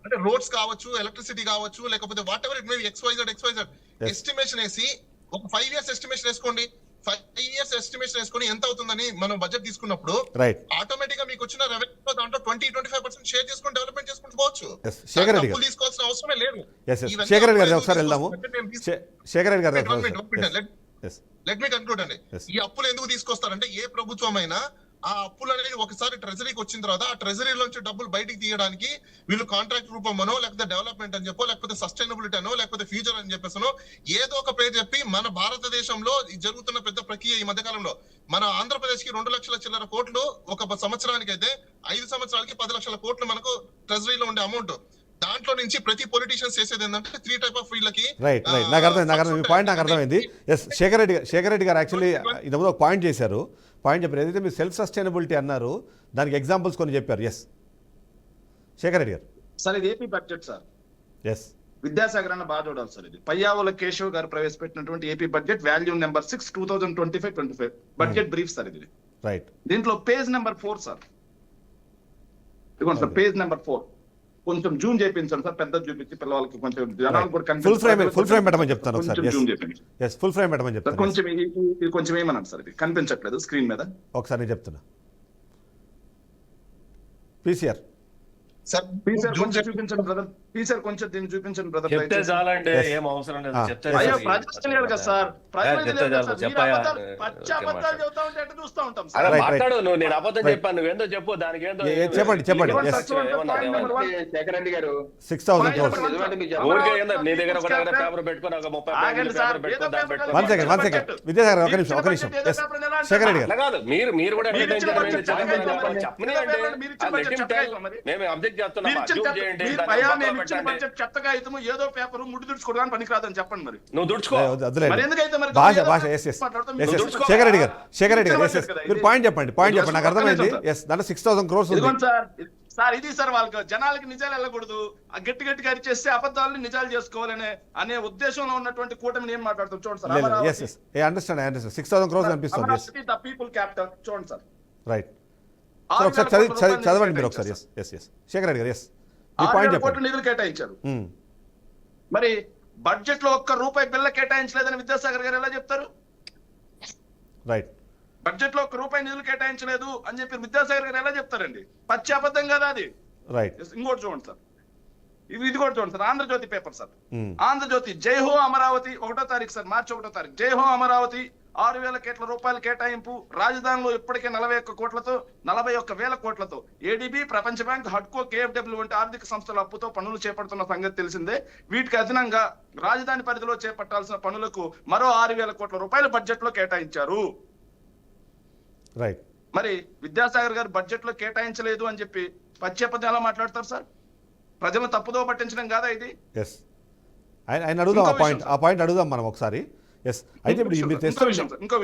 అంటే రోడ్స్ కావచ్చు, ఎలక్ట్రిసిటీ కావచ్చు, లేకపోతే what ever it may be, XYZ estimation వేసి ఒక 5 years ఎస్టిమేషన్ వేసుకోండి. 5 years ఎస్టిమేషన్ వేసుకొని ఎంత అవుతుందని మనం బడ్జెట్ తీసుకున్నప్పుడు ఆటోమేటిక్ గా మీకు వచ్చిన రెవెన్యూ దాంట్లో 20-25% షేర్ చేసుకొని డెవలప్మెంట్ చేసుకుంటూ పోవచ్చు. తీసుకోవాల్సిన అవసరమే లేదు. లెట్ మీ కన్క్లూడ్ అండి. ఈ అప్పులు ఎందుకు తీసుకొస్తారంటే ఏ ప్రభుత్వం అయినా ఆ అప్పులు అనేది ఒకసారి ట్రెజరీకి వచ్చిన తర్వాత ఆ ట్రెజరీ నుంచి డబ్బులు బయటికి తీయడానికి వీళ్ళు కాంట్రాక్ట్ రూపమనో, లేకపోతే డెవలప్మెంట్ అని చెప్పో, లేకపోతే సస్టైనబిలిటీ అనో, లేకపోతే ఫ్యూచర్ అని చెప్పేసనో ఏదో ఒక పేరు చెప్పి మన భారతదేశంలో జరుగుతున్న పెద్ద ప్రక్రియ ఈ మధ్యకాలంలో మన ఆంధ్రప్రదేశ్ కి 2 లక్షల చిల్లర కోట్లు ఒక సంవత్సరానికి అయితే 5 సంవత్సరాలకి 10 లక్షల కోట్లు మనకు ట్రెజరీలో ఉండే అమౌంట్. దాంట్లో నుంచి ప్రతి పొలిటీషియన్స్ చేసేది ఏంటంటే 3 type ఆఫ్ వీళ్ళకి. రైట్ నాకు అర్థమైంది పాయింట్, నాకు అర్థమైంది. శేఖర్ రెడ్డి గారు యాక్చువల్లీ ఇంతకుముందు ఒక పాయింట్ చెప్పారు. ఏదైతే మీరు సెల్ఫ్ సస్టైనబిలిటీ అన్నారు దానికి ఎగ్జాంపుల్స్ కొన్ని చెప్పారు. శేఖర్ రెడ్డి గారు సార్, ఇది ఏపీ బడ్జెట్ సార్. విద్యాసాగర్ అన్న బాగా చూడాలి సార్. ఇది పయ్యావుల కేశవ్ గారు ప్రవేశపెట్టినటువంటి AP budget, volume number 6 2025 budget brief sir ఇది. రైట్. దీంట్లో పేజ్ నెంబర్ 4 సార్. ఇదిగోండి సార్, పేజ్ నెంబర్ 4. కొంచెం జూమ్ చేయించండి సార్, పెద్ద చూపించి పిల్లలకి కొంచెం జనాలు కూడా ఫుల్ ఫ్రేమ్ పెట్టమని చెప్తాను ఒకసారి. కొంచెం జూమ్ చేయించండి ఎస్ ఫుల్ ఫ్రేమ్ పెట్టమని సార్. చెప్తాను. కొంచెం ఇది కొంచెం ఏమన్నాను సార్, ఇది కనిపించట్లేదు స్క్రీన్ మీద. ఒకసారి నేను చెప్తున్నా. పీసీఆర్ సార్ పీసీఆర్ కొంచెం చూపించండి బ్రదర్, పీసీఆర్ కొంచెం దీన్ని చూపించండి బ్రదర్. చెప్తే చాలండి, ఏం అవసరం లేదు. చెప్తే అయ్యో చాలు. ప్రజలు తెలియాలి కదా సార్, ప్రజలు చెప్తే తెలియాలి చాలు, కదా సార్. మీరు చెప్పయ్యా. పచ్చి అబద్ధాలు చెబుతా ఉంటే ఎట్లా చూస్తా ఉంటాం అరే సార్. మాట్లాడు నువ్వు, నేను అబద్ధం చెప్పాను, నువ్వేందో చెప్పు, దానికి ఏందో చెప్పండి. Yes. శేఖర్ రెడ్డి గారు 6,000 crores. నిజమంటే మీకు ఊరికే ఏందో నీ దగ్గర ఒక దగ్గర పేపర్ పెట్టుకొని ఒక 30 ఆగండి సార్, పెట్టుకొని దాన్ని పెట్టుకొని వన్ సెకండ్ విద్యాసాగర్ ఒక నిమిషం. ఎస్ శేఖర్ రెడ్డి గారు. అట్లా కాదు, మీరు కూడా మీరు ఇచ్చిన entertain budget చేయండి. చెప్పండి. చెప్పనివ్వండి. మీరు ఇచ్చిన Let him budget tell. చెప్పండి మరి. మేము అబ్జెక్ట్ చేస్తున్నాం, మీరు ఇచ్చిన అబ్జెక్ట్ చేయండి, మీరు దాన్ని భయా పక్కన మేము ఇచ్చిన పెట్టండి. బడ్జెట్ చెత్తగా అయితము ఏదో పేపర్ ముడి దుడుచుకోవడానికి పనికిరాదని చెప్పండి మరి. నువ్వు దుడుచుకో. వద్దులేండి. మరి ఎందుకైతే మరి భాష ఏదో భాష ఎస్ మాట్లాడతాం. ఎస్ మీరు ఎస్ శేఖర్ రెడ్డి గారు ఎస్ ఎస్ కదా మీరు ఇది. పాయింట్ చెప్పండి నాకు అర్థమైంది. ఎస్ దాంట్లో 6,000 crores ఉంది. ఇదిగోండి సార్, సార్ ఇది సార్ వాళ్ళకి జనాలకి నిజాలు వెళ్ళకూడదు, ఆ గట్టిగా అరిచేస్తే అబద్ధాలను నిజాలు చేసుకోవాలనే అనే ఉద్దేశంలో ఉన్నటువంటి కూటమిని ఏం మాట్లాడుతాం చూడండి సార్. లేదు Amaravati, yes yes I understand 6,000 crores అనిపిస్తుంది. Yes Amaravati the people capital చూడండి సార్. రైట్ సార్ ఒకసారి చదవండి మీరు ఒకసారి. ఎస్ శేఖర్ రెడ్డి గారు ఎస్ మీ 6,000 పాయింట్ కోట్లు చెప్పండి. నిధులు కేటాయించారు. మరి బడ్జెట్ లో ఒక్క రూపాయి బిల్ల కేటాయించలేదని విద్యాసాగర్ గారు ఎలా చెప్తారు? రైట్ బడ్జెట్ లో ఒక్క రూపాయి నిధులు కేటాయించలేదు అని చెప్పి విద్యాసాగర్ గారు ఎలా చెప్తారండి? పచ్చి అబద్ధం కదా అది. రైట్ ఇంకోటి చూడండి సార్, ఇది కూడా చూడండి sir, Andhrajyothy paper sir. Andhrajyothy జై హో అమరావతి 1వ తారీఖు సార్, మార్చి 1వ తారీఖు. జై హో అమరావతి 6,000 కోట్ల రూపాయల కేటాయింపు, రాజధానిలో ఇప్పటికే 41 కోట్లతో 41,000 కోట్లతో ఏడీబీ, ప్రపంచ బ్యాంక్, హడ్కో, కేఎఫ్డబ్ల్యూ వంటి ఆర్థిక సంస్థల అప్పుతో పనులు చేపడుతున్న సంగతి తెలిసిందే. వీటికి అదనంగా రాజధాని పరిధిలో చేపట్టాల్సిన పనులకు మరో 6,000 కోట్ల రూపాయలు బడ్జెట్ లో కేటాయించారు. రైట్ మరి విద్యాసాగర్ గారు బడ్జెట్ లో కేటాయించలేదు అని చెప్పి పచ్చేపదం ఎలా మాట్లాడతారు సార్? ప్రజలను తప్పుదో పట్టించడం కాదా ఇది? ఎస్ ఆయన అడుగుదాం, ఆ పాయింట్ అడుగుదాం మనం ఒకసారి. ఎస్ అయితే ఇప్పుడు మీరు ఇంకో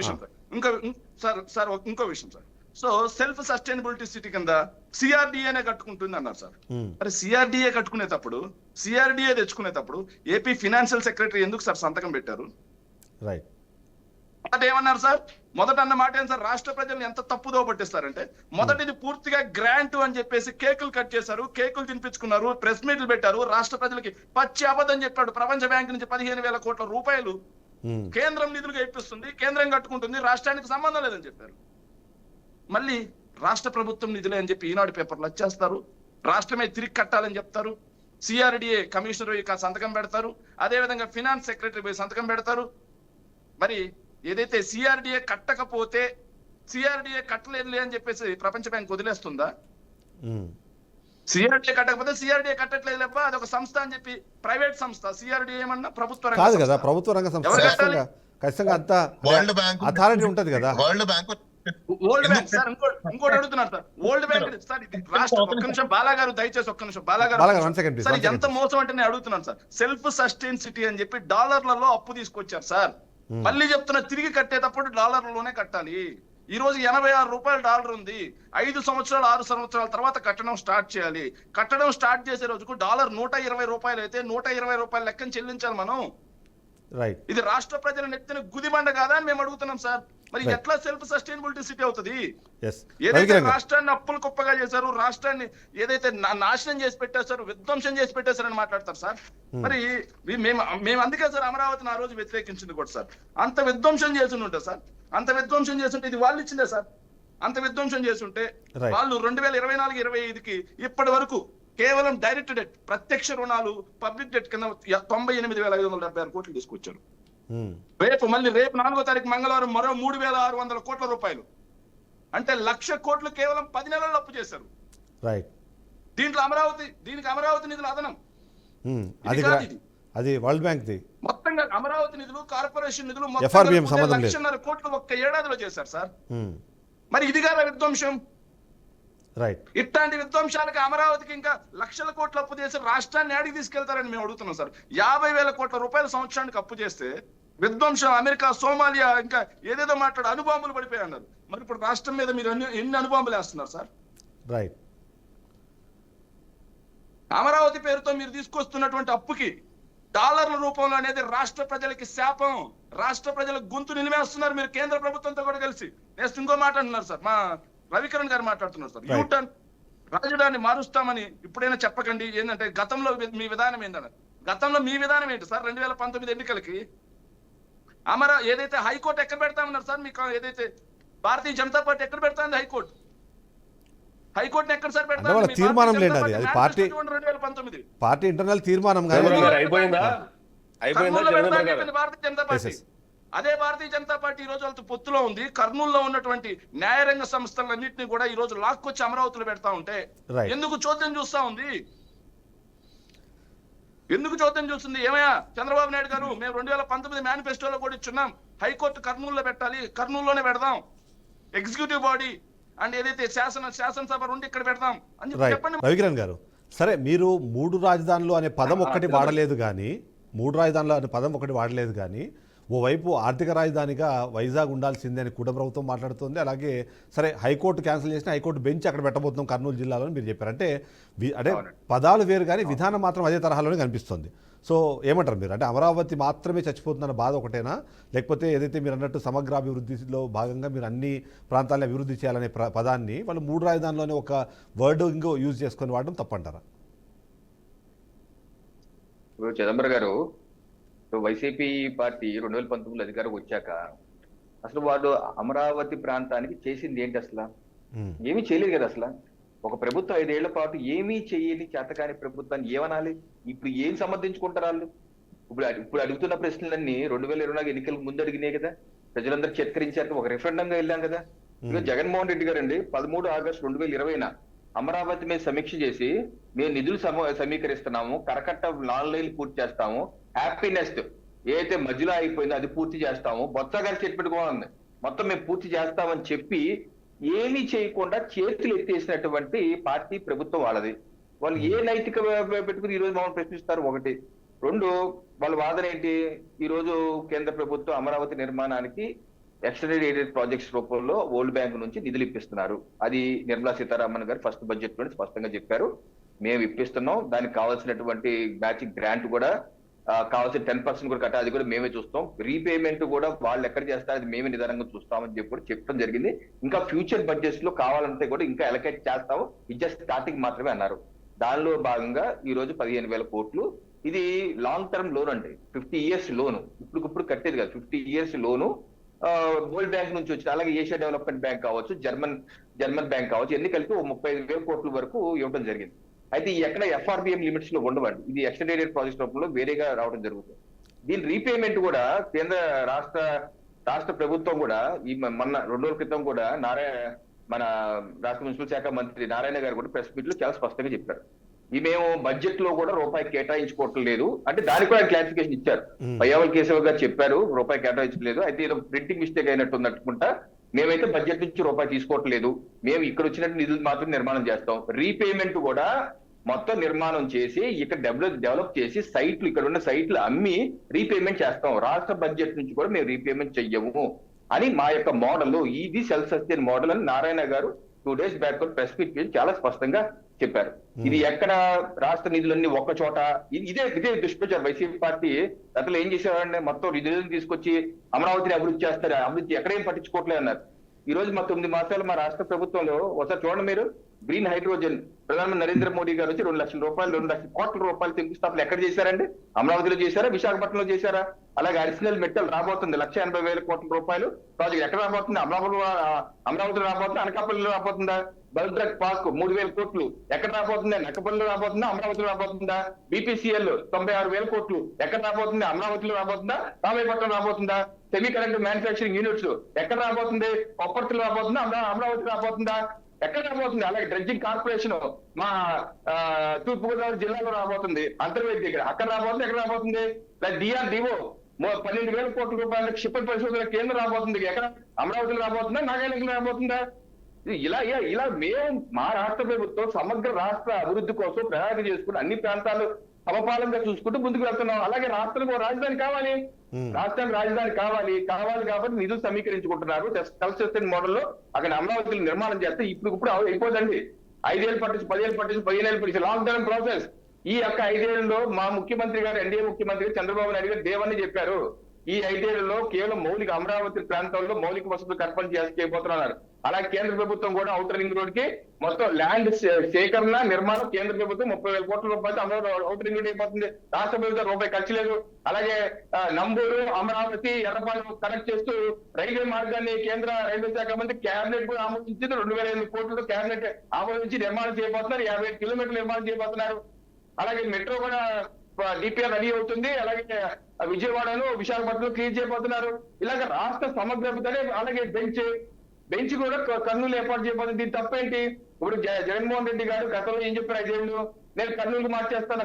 విషయం sir. So self sustainability city కింద సిఆర్డిఏనే కట్టుకుంటుంది అన్నారు సార్. మరి సిఆర్డిఏ కట్టుకునేటప్పుడు, సిఆర్డిఏ తెచ్చుకునేటప్పుడు ఏపీ ఫినాన్షియల్ సెక్రటరీ ఎందుకు సార్ సంతకం పెట్టారు? రైట్ మొదట ఏమన్నారు సార్? మొదట అన్న మాట ఏం సార్, రాష్ట్ర ప్రజలను ఎంత తప్పుదో పట్టిస్తారంటే మొదటిది పూర్తిగా గ్రాంట్ అని చెప్పేసి కేకులు కట్ చేశారు, కేకులు తినిపించుకున్నారు, ప్రెస్ మీట్లు పెట్టారు, రాష్ట్ర ప్రజలకి పచ్చి అబద్ధం చెప్పాడు. ప్రపంచ బ్యాంక్ నుంచి 15,000 కోట్ల రూపాయలు కేంద్రం నిధులుగా ఇప్పిస్తుంది, కేంద్రం కట్టుకుంటుంది, రాష్ట్రానికి సంబంధం లేదని చెప్పారు. మళ్ళీ రాష్ట్ర ప్రభుత్వం నిధులే అని చెప్పి ఈనాడు పేపర్లు వచ్చేస్తారు, రాష్ట్రమే తిరిగి కట్టాలని చెప్తారు. సిఆర్డిఏ కమిషనర్ సంతకం పెడతారు, అదేవిధంగా ఫినాన్స్ సెక్రటరీ పోయి సంతకం పెడతారు. మరి ఏదైతే సిఆర్డిఏ కట్టకపోతే సిఆర్డిఏ కట్టలేదులే అని చెప్పేసి ప్రపంచ బ్యాంక్ వదిలేస్తుందా? సిఆర్డిఏ కట్టకపోతే సిఆర్డిఏ కట్టట్లేదు లేప్ప అదొక సంస్థ అని చెప్పి ప్రైవేట్ సంస్థ. సిఆర్డిఏ ఏమన్నా ప్రభుత్వ కాదు కదా, ప్రభుత్వ రంగ సంస్థ. ఖచ్చితంగా అంతా వరల్డ్ బ్యాంక్ అథారిటీ ఉంటది కదా. World bank old bank sir, ఇంకోటి అడుగుతున్నారు సార్. ఓల్డ్ బ్యాంక్ సార్, ఇది రాష్ట్ర ఒక్క నిమిషం బాలాగారు, దయచేసి ఒక్క నిమిషం బాలాగారు సార్, ఇది ఎంత మోసం అంటే నేను అడుగుతున్నాను సార్. సెల్ఫ్ సస్టైన్ సిటీ అని చెప్పి డాలర్లలో అప్పు తీసుకొచ్చారు సార్. మళ్ళీ చెప్తున్నా, తిరిగి కట్టేటప్పుడు డాలర్లలోనే కట్టాలి. ఈ రోజు 86 రూపాయల డాలర్ ఉంది. 5 సంవత్సరాలు 6 సంవత్సరాల తర్వాత కట్టడం స్టార్ట్ చేయాలి. కట్టడం స్టార్ట్ చేసే రోజుకు డాలర్ 120 రూపాయలు అయితే 120 రూపాయల లెక్కన చెల్లించాలి మనం. రైట్ ఇది రాష్ట్ర ప్రజల నెత్తిన గుదిబండ కాదా అని మేము అడుగుతున్నాం సార్. మరి ఎట్లా సెల్ఫ్ సస్టైనబిలిటీ సిటీ అవుతుంది? ఏదైతే రాష్ట్రాన్ని అప్పులు కుప్పగా చేశారు, రాష్ట్రాన్ని ఏదైతే నాశనం చేసి పెట్టేశారు, విధ్వంసం చేసి పెట్టేశారని మాట్లాడతారు సార్. మరి మేము అందుకే సార్ అమరావతిని ఆ రోజు వ్యతిరేకించింది కూడా సార్. అంత విధ్వంసం చేసి ఉంటే సార్, అంత విధ్వంసం చేస్తుంటే ఇది వాళ్ళు ఇచ్చిందే సార్. అంత విధ్వంసం చేస్తుంటే వాళ్ళు 2024-25కి ఇప్పటి వరకు కేవలం డైరెక్ట్ డెట్, ప్రత్యక్ష రుణాలు, పబ్లిక్ డెట్ కింద 98,576 కోట్లు తీసుకొచ్చారు. రేపు 4వ తారీఖు మంగళవారం మరో 3,600 కోట్ల రూపాయలు, అంటే 1,00,000 కోట్లు కేవలం 10 నెలల్లో అప్పు చేశారు. రైట్ దీనికి అమరావతి నిధులు అదనం. అది వరల్డ్ బ్యాంక్ ది మొత్తంగా అమరావతి నిధులు, కార్పొరేషన్ నిధులు FRBM సంబంధం లేదు. 1,50,000 కోట్లు ఒక్క ఏడాదిలో చేశారు సార్. మరి ఇది కాదా విధ్వంసం? రైట్ ఇట్లాంటి విధ్వంసాలకు అమరావతికి ఇంకా 1,00,000 కోట్ల అప్పు చేసి రాష్ట్రాన్ని ఆడికి తీసుకెళ్తారని మేము అడుగుతున్నాం సార్. 50,000 కోట్ల రూపాయల సంవత్సరానికి అప్పు చేస్తే విధ్వంసం, అమెరికా, సోమాలియా ఇంకా ఏదేదో మాట్లాడు అణుబాంబులు పడిపోయి అన్నారు. మరి ఇప్పుడు రాష్ట్రం మీద మీరు ఎన్ని అణుబాంబులు వేస్తున్నారు సార్? రైట్ అమరావతి పేరుతో మీరు తీసుకొస్తున్నటువంటి అప్పుకి డాలర్ల రూపంలో అనేది రాష్ట్ర ప్రజలకి శాపం. రాష్ట్ర ప్రజల గొంతు నిలిమేస్తున్నారు మీరు కేంద్ర ప్రభుత్వంతో కూడా కలిసి. నెక్స్ట్ ఇంకో మాట అంటున్నారు సార్, మా రవికిరణ్ గారు మాట్లాడుతున్నారు సార్, యూటర్న్ రాజధాని మారుస్తామని ఇప్పుడైనా చెప్పకండి. ఏంటంటే గతంలో మీ విధానం ఏంటన్నారు? గతంలో మీ విధానం ఏంటి సార్? 2019 ఎన్నికలకి ఏదైతే హైకోర్టు ఎక్కడ పెడతామన్నారు సార్? మీకు ఏదైతే భారతీయ జనతా పార్టీ ఎక్కడ పెడతాంది హైకోర్టుని ఎక్కడ సార్ అంటే వాళ్ళ తీర్మానం లేండి, అది పార్టీ 2019 పార్టీ ఇంటర్నల్ తీర్మానం చంద్రబాబు గారు కానీ అయిపోయిందా చంద్రబాబు గారు? భారతీయ జనతా పార్టీ అదే భారతీయ జనతా పార్టీ ఈ రోజు వాళ్ళతో పొత్తులో ఉంది. కర్నూలులో ఉన్నటువంటి న్యాయరంగ సంస్థలన్నింటినీ కూడా ఈ రోజు లాక్కొచ్చి అమరావతిలో పెడతా ఉంటే Right. ఎందుకు చోద్యం చూస్తా ఉంది? ఎందుకు చోద్యం చూస్తుంది? ఏమయ్యా చంద్రబాబు నాయుడు గారు, మేము 2019 మేనిఫెస్టోలో కూడా ఇచ్చున్నాం, హైకోర్టు కర్నూలులో పెట్టాలి, కర్నూలులోనే పెడదాం, ఎగ్జిక్యూటివ్ బాడీ అండ్ ఏదైతే శాసనసభ నుండి ఇక్కడ పెడదాం అని చెప్పి రైట్. చెప్పండి. రవికిరణ్ గారు, సరే మీరు 3 రాజధానులు అనే పదం ఒక్కటి వాడలేదు కానీ 3 రాజధానులు అనే పదం ఒకటి వాడలేదు కానీ ఓవైపు ఆర్థిక రాజధానిగా వైజాగ్ ఉండాల్సిందే అని కూడా ప్రభుత్వం మాట్లాడుతుంది. అలాగే సరే హైకోర్టు క్యాన్సిల్ చేసిన హైకోర్టు బెంచ్ అక్కడ పెట్టబోతున్నాం కర్నూలు జిల్లాలో అని మీరు చెప్పారు. అంటే అంటే పదాలు వేరు కానీ విధానం మాత్రం అదే తరహాలోనే కనిపిస్తుంది. సో ఏమంటారు మీరు? అంటే అమరావతి మాత్రమే చచ్చిపోతుందన్న బాధ ఒకటేనా, లేకపోతే ఏదైతే మీరు అన్నట్టు సమగ్రాభివృద్ధిలో భాగంగా మీరు అన్ని ప్రాంతాలను అభివృద్ధి చేయాలనే పదాన్ని వాళ్ళు 3 రాజధానిలోనే ఒక వర్డింగ్ యూజ్ చేసుకొని వాడడం తప్పంటారా? ఇప్పుడు చిదంబరం గారు, వైసీపీ పార్టీ 2019 అధికారం వచ్చాక అసలు వాళ్ళు అమరావతి ప్రాంతానికి చేసింది ఏంటి? అసలు ఏమీ చేయలేదు కదా. అసలు ఒక ప్రభుత్వం 5 ఏళ్ల పాటు ఏమీ చేయని చేతకాని ప్రభుత్వాన్ని ఏమనాలి? ఇప్పుడు ఏం సమర్థించుకుంటారు వాళ్ళు? ఇప్పుడు అడుగుతున్న ప్రశ్నలన్నీ 2024 ఎన్నికలకు ముందు అడిగినాయి కదా, ప్రజలందరూ చిత్కరించారు, ఒక రిఫరెండంగా వెళ్ళాం కదా. ఇక జగన్మోహన్ రెడ్డి గారు అండి 13 ఆగస్టు 2020 అమరావతి మీద సమీక్ష చేసి మేము నిధులు సమీకరిస్తున్నాము, కరకట్ట 4 లైన్లు పూర్తి చేస్తాము, హ్యాపీనెస్ ఏదైతే మధ్యలో అయిపోయిందో అది పూర్తి చేస్తాము, బొత్స గారు చేతి పెట్టుకోవాలి మొత్తం మేము పూర్తి చేస్తామని చెప్పి ఏమీ చేయకుండా చేతులు ఎత్తేసినటువంటి పార్టీ ప్రభుత్వం వాళ్ళది. వాళ్ళు ఏ నైతిక పెట్టుకుని ఈ రోజు మమ్మల్ని ప్రశ్నిస్తారు? ఒకటి. 2, వాళ్ళ వాదన ఏంటి? ఈ రోజు కేంద్ర ప్రభుత్వం అమరావతి నిర్మాణానికి ఎక్స్టెండెడ్ ప్రాజెక్ట్స్ రూపంలో వరల్డ్ బ్యాంక్ నుంచి నిధులు ఇప్పిస్తున్నారు. అది నిర్మలా సీతారామన్ గారు ఫస్ట్ బడ్జెట్ లో స్పష్టంగా చెప్పారు, మేము ఇప్పిస్తున్నాం, దానికి కావాల్సినటువంటి మ్యాచింగ్ గ్రాంట్ కూడా కావాల్సిన 10% కూడా కట్టాలి, అది కూడా మేమే చూస్తాం, రీపేమెంట్ కూడా వాళ్ళు ఎక్కడ చేస్తారు అది మేమే నిదానంగా చూస్తామని చెప్పి కూడా చెప్పడం జరిగింది. ఇంకా ఫ్యూచర్ బడ్జెట్స్ లో కావాలంటే కూడా ఇంకా ఎలకేట్ చేస్తాము, ఇది జస్ట్ స్టార్టింగ్ మాత్రమే అన్నారు. దానిలో భాగంగా ఈ రోజు 15,000 కోట్లు, ఇది లాంగ్ టర్మ్ లోన్ అండి, 50 years లోను, ఇప్పుడు కట్టేది కాదు, 50 years లోను వరల్డ్ బ్యాంక్ నుంచి వచ్చింది. అలాగే ఏషియా డెవలప్మెంట్ బ్యాంక్ కావచ్చు, జర్మన్ బ్యాంక్ కావచ్చు, ఎన్ని కలిపి 35,000 కోట్ల వరకు ఇవ్వడం జరిగింది. అయితే ఎక్కడ FRBM లిమిట్స్ లో ఉండవండి, ఇది ఎక్స్టెండెడ్ ప్రాజెక్ట్ రూపంలో వేరేగా రావడం జరుగుతుంది. దీని రీపేమెంట్ కూడా కేంద్ర రాష్ట్ర ప్రభుత్వం కూడా ఈ మొన్న 2 రోజుల క్రితం కూడా మన రాష్ట్ర మున్సిపల్ శాఖ మంత్రి నారాయణ గారు కూడా ప్రెస్ మీట్ లో చాలా స్పష్టంగా చెప్పారు, ఈ మేము బడ్జెట్ లో కూడా రూపాయి కేటాయించుకోవటం లేదు అంటే దానికి కూడా క్లారిఫికేషన్ ఇచ్చారు. పయ్యావల్ కేశవ్ గారు చెప్పారు రూపాయి కేటాయించలేదు, అయితే ఏదో ప్రింటింగ్ మిస్టేక్ అయినట్టు అనుకుంటా, మేమైతే బడ్జెట్ నుంచి రూపాయి తీసుకోవట్లేదు, మేము ఇక్కడ వచ్చినట్టు నిధులు మాత్రం నిర్మాణం చేస్తాం, రీపేమెంట్ కూడా మొత్తం నిర్మాణం చేసి ఇక్కడ డెవలప్ చేసి సైట్లు, ఇక్కడ ఉన్న సైట్లు అమ్మి రీపేమెంట్ చేస్తాం, రాష్ట్ర బడ్జెట్ నుంచి కూడా మేము రీపేమెంట్ చెయ్యము అని మా యొక్క మోడల్, ఇది సెల్ఫ్ సస్టైన్ మోడల్ అని నారాయణ గారు 2 days బ్యాక్ ప్రెస్ మీట్ చాలా స్పష్టంగా చెప్పారు. ఇది ఎక్కడ రాష్ట్ర నిధులన్నీ ఒక్క చోట, ఇదే దుష్ప్రచారం. వైసీపీ పార్టీ అసలు ఏం చేసేవారంటే మొత్తం నిధులను తీసుకొచ్చి అమరావతిని అభివృద్ధి చేస్తారు, అభివృద్ధి ఎక్కడేం పట్టించుకోవట్లేదు అన్నారు. ఈ రోజు మా 9 మాసాలు మా రాష్ట్ర ప్రభుత్వంలో ఒకసారి చూడండి మీరు, గ్రీన్ హైడ్రోజన్ ప్రధానమంత్రి నరేంద్ర మోడీ గారు వచ్చి 2 లక్షల రూపాయలు 2 లక్షల కోట్ల రూపాయలు శంకుస్థాపనలు ఎక్కడ చేశారండి? అమరావతిలో చేశారా, విశాఖపట్నంలో చేశారా? అలాగే అడిషనల్ మెటల్ రాబోతుంది 1,80,000 కోట్ల రూపాయలు ప్రాజెక్ట్ ఎక్కడ రాబోతుంది? అమరావతిలో రాబోతుందా, అనకాపల్లిలో రాబోతుందా? బల్ద్రక్ పార్క్ 3,000 కోట్లు ఎక్కడ రాబోతుంది? నక్కపల్లిలో రాబోతుందా, అమరావతిలో రాబోతుందా? BPCL 96,000 కోట్లు ఎక్కడ రాబోతుంది? అమరావతిలో రాబోతుందా, రామాయపట్నం రాబోతుందా? సెమీ కండక్టర్ మ్యానుఫ్యాక్చరింగ్ యూనిట్స్ ఎక్కడ రాబోతుంది? కొప్పర్తిలో రాబోతుందా, అమరావతి రాబోతుందా, ఎక్కడ రాబోతుంది? అలాగే డ్రెడ్జింగ్ కార్పొరేషన్ మా తూర్పుగోదావరి జిల్లాలో రాబోతుంది, అంతర్వేది దగ్గర, అక్కడ రాబోతుంది, ఎక్కడ రాబోతుంది? DRDO 12,000 కోట్ల రూపాయల క్షిపణి పరిశోధన కేంద్రం రాబోతుంది, ఎక్కడ? అమరావతిలో రాబోతుందా, నాగాలంలో రాబోతుందా? ఇలా మేము మా రాష్ట్ర ప్రభుత్వం సమగ్ర రాష్ట్ర అభివృద్ధి కోసం ప్రణాళిక చేసుకుని అన్ని ప్రాంతాలు సమపాలంగా చూసుకుంటూ ముందుకు వెళ్తున్నాం. అలాగే రాష్ట్రానికి ఒక రాజధాని కావాలి, రాష్ట్రానికి రాజధాని కావాలి కాబట్టి నిధులు సమీకరించుకుంటున్నారు. సెల్ఫ్ సస్టైన్ మోడల్లో అక్కడ అమరావతిలో నిర్మాణం చేస్తే ఇప్పుడు అయిపోదండి. 5 ఏళ్ళు పట్టించి 10 ఏళ్ళు పట్టించి 15 ఏళ్ళు పట్టించి లాంగ్ టర్మ్ ప్రాసెస్. ఈ యొక్క 5 ఏళ్లలో మా ముఖ్యమంత్రి గారు, ఎన్డీఏ ముఖ్యమంత్రి చంద్రబాబు నాయుడు గారు దేవని చెప్పారు, ఈ 5 ఏళ్లలో కేవలం మౌలిక అమరావతి ప్రాంతంలో మౌలిక వసతులు కల్పన చేయబోతున్నారు. అలాగే కేంద్ర ప్రభుత్వం కూడా ఔటర్ రింగ్ రోడ్ కి మొత్తం ల్యాండ్ సేకరణ నిర్మాణం కేంద్ర ప్రభుత్వం 30,000 కోట్ల రూపాయలు ఔటర్ రింగ్ రోడ్ అయిపోతుంది. రాష్ట్ర ప్రభుత్వం రూపాయి ఖర్చు లేదు. అలాగే నంబూరు, అమరావతి, ఎర్రపాలెం కనెక్ట్ చేస్తూ రైల్వే మార్గాన్ని కేంద్ర రైల్వే శాఖ మంత్రి క్యాబినెట్ కూడా ఆమోదించింది. 2,500 కోట్లతో క్యాబినెట్ ఆమోదించి నిర్మాణం చేయబోతున్నారు. 57 కిలోమీటర్లు నిర్మాణం చేయబోతున్నారు. అలాగే మెట్రో కూడా డిపిఆర్ రెడీ అవుతుంది. అలాగే విజయవాడను, విశాఖపట్నం క్లియర్ చేయబోతున్నారు. ఇలాగ రాష్ట్ర సమగ్రతనే. అలాగే బెంచ్ కూడా కర్నూలు ఏర్పాటు చేయబోతుంది. దీని తప్పేంటి? ఇప్పుడు జగన్మోహన్ రెడ్డి గారు గతంలో ఏం చెప్పారు? 5 ఏళ్ళు నేను కర్నూలుకు మార్చేస్తాను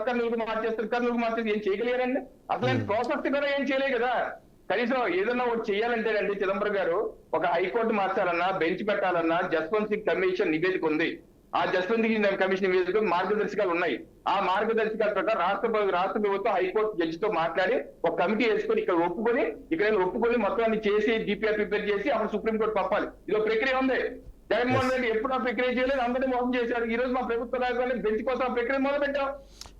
ఏం చేయగలిగారండి? అసలు ప్రాసెస్ కూడా ఏం చేయలేదు కదా. కనీసం ఏదన్నా ఒకటి చేయాలంటేనండి చిదంబరం గారు, ఒక హైకోర్టు మార్చాలన్నా, బెంచ్ పెట్టాలన్నా జస్వంత్ సింగ్ కమిషన్ నివేదిక ఉంది. ఆ జస్వంత్ సింగ్ కమిషన్ నివేదిక మార్గదర్శకాలు ఉన్నాయి. ఆ మార్గదర్శకాల ప్రకారం రాష్ట్ర ప్రభుత్వం హైకోర్టు జడ్జితో మాట్లాడి ఒక కమిటీ వేసుకొని ఇక్కడ ఒప్పుకొని మొత్తం అన్ని చేసి డిపిఆర్ ప్రిపేర్ చేసి అప్పుడు సుప్రీంకోర్టు పంపాలి. ఇది ఒక ప్రక్రియ ఉంది. జగన్మోహన్ రెడ్డి ఎప్పుడు ఆ ప్రక్రియ చేయలేదు, అందరినీ మోసం చేశాడు. ఈ రోజు మా ప్రభుత్వ రాజధాని బెంచ్ కోసం ఆ ప్రక్రియ మొదలు పెట్టాం.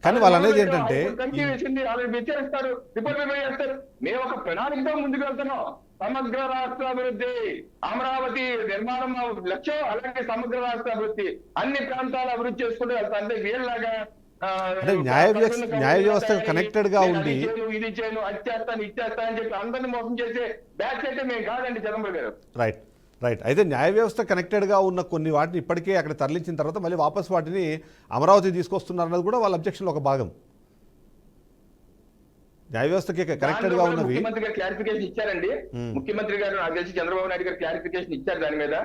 కానీ వాళ్ళు అనేది ఏంటంటే కమిటీ వేసింది, వాళ్ళు విచారిస్తారు, రిపోర్ట్ ప్రిపేర్ చేస్తారు. మేము ఒక ప్రణాళికతో ముందుకు వెళ్తున్నాం. సమగ్ర రాష్ట్ర అభివృద్ధి, అమరావతి నిర్మాణం లక్ష్యం. అలాగే సమగ్ర రాష్ట్ర అభివృద్ధి, అన్ని ప్రాంతాలు అభివృద్ధి చేసుకుంటూ వెళ్తాం. అంటే వీళ్ళలాగా న్యాయ వ్యవస్థ కనెక్టెడ్ గా ఉండి ఇది చేయను అది చేస్తాను అని చెప్పి అందరినీ మోసం చేసే బ్యాచ్ అయితే మేము కాదండి చిదంబరం గారు. రైట్. అయితే న్యాయ వ్యవస్థ కనెక్టెడ్గా ఉన్న కొన్ని వాటిని ఇప్పటికే అక్కడ తరలించిన తర్వాత మళ్ళీ వాపస్ వాటిని అమరావతి తీసుకొస్తున్నారు అన్నది కూడా వాళ్ళ అబ్జెక్షన్లో ఒక భాగం. న్యాయ వ్యవస్థకి కనెక్టెడ్గా ఉన్నవి ముఖ్యమంత్రి గారు క్లారిఫికేషన్ ఇచ్చారండి. ముఖ్యమంత్రి గారు నాకు తెలిసి చంద్రబాబు నాయుడు గారు క్లారిఫికేషన్ ఇచ్చారు దాని మీద.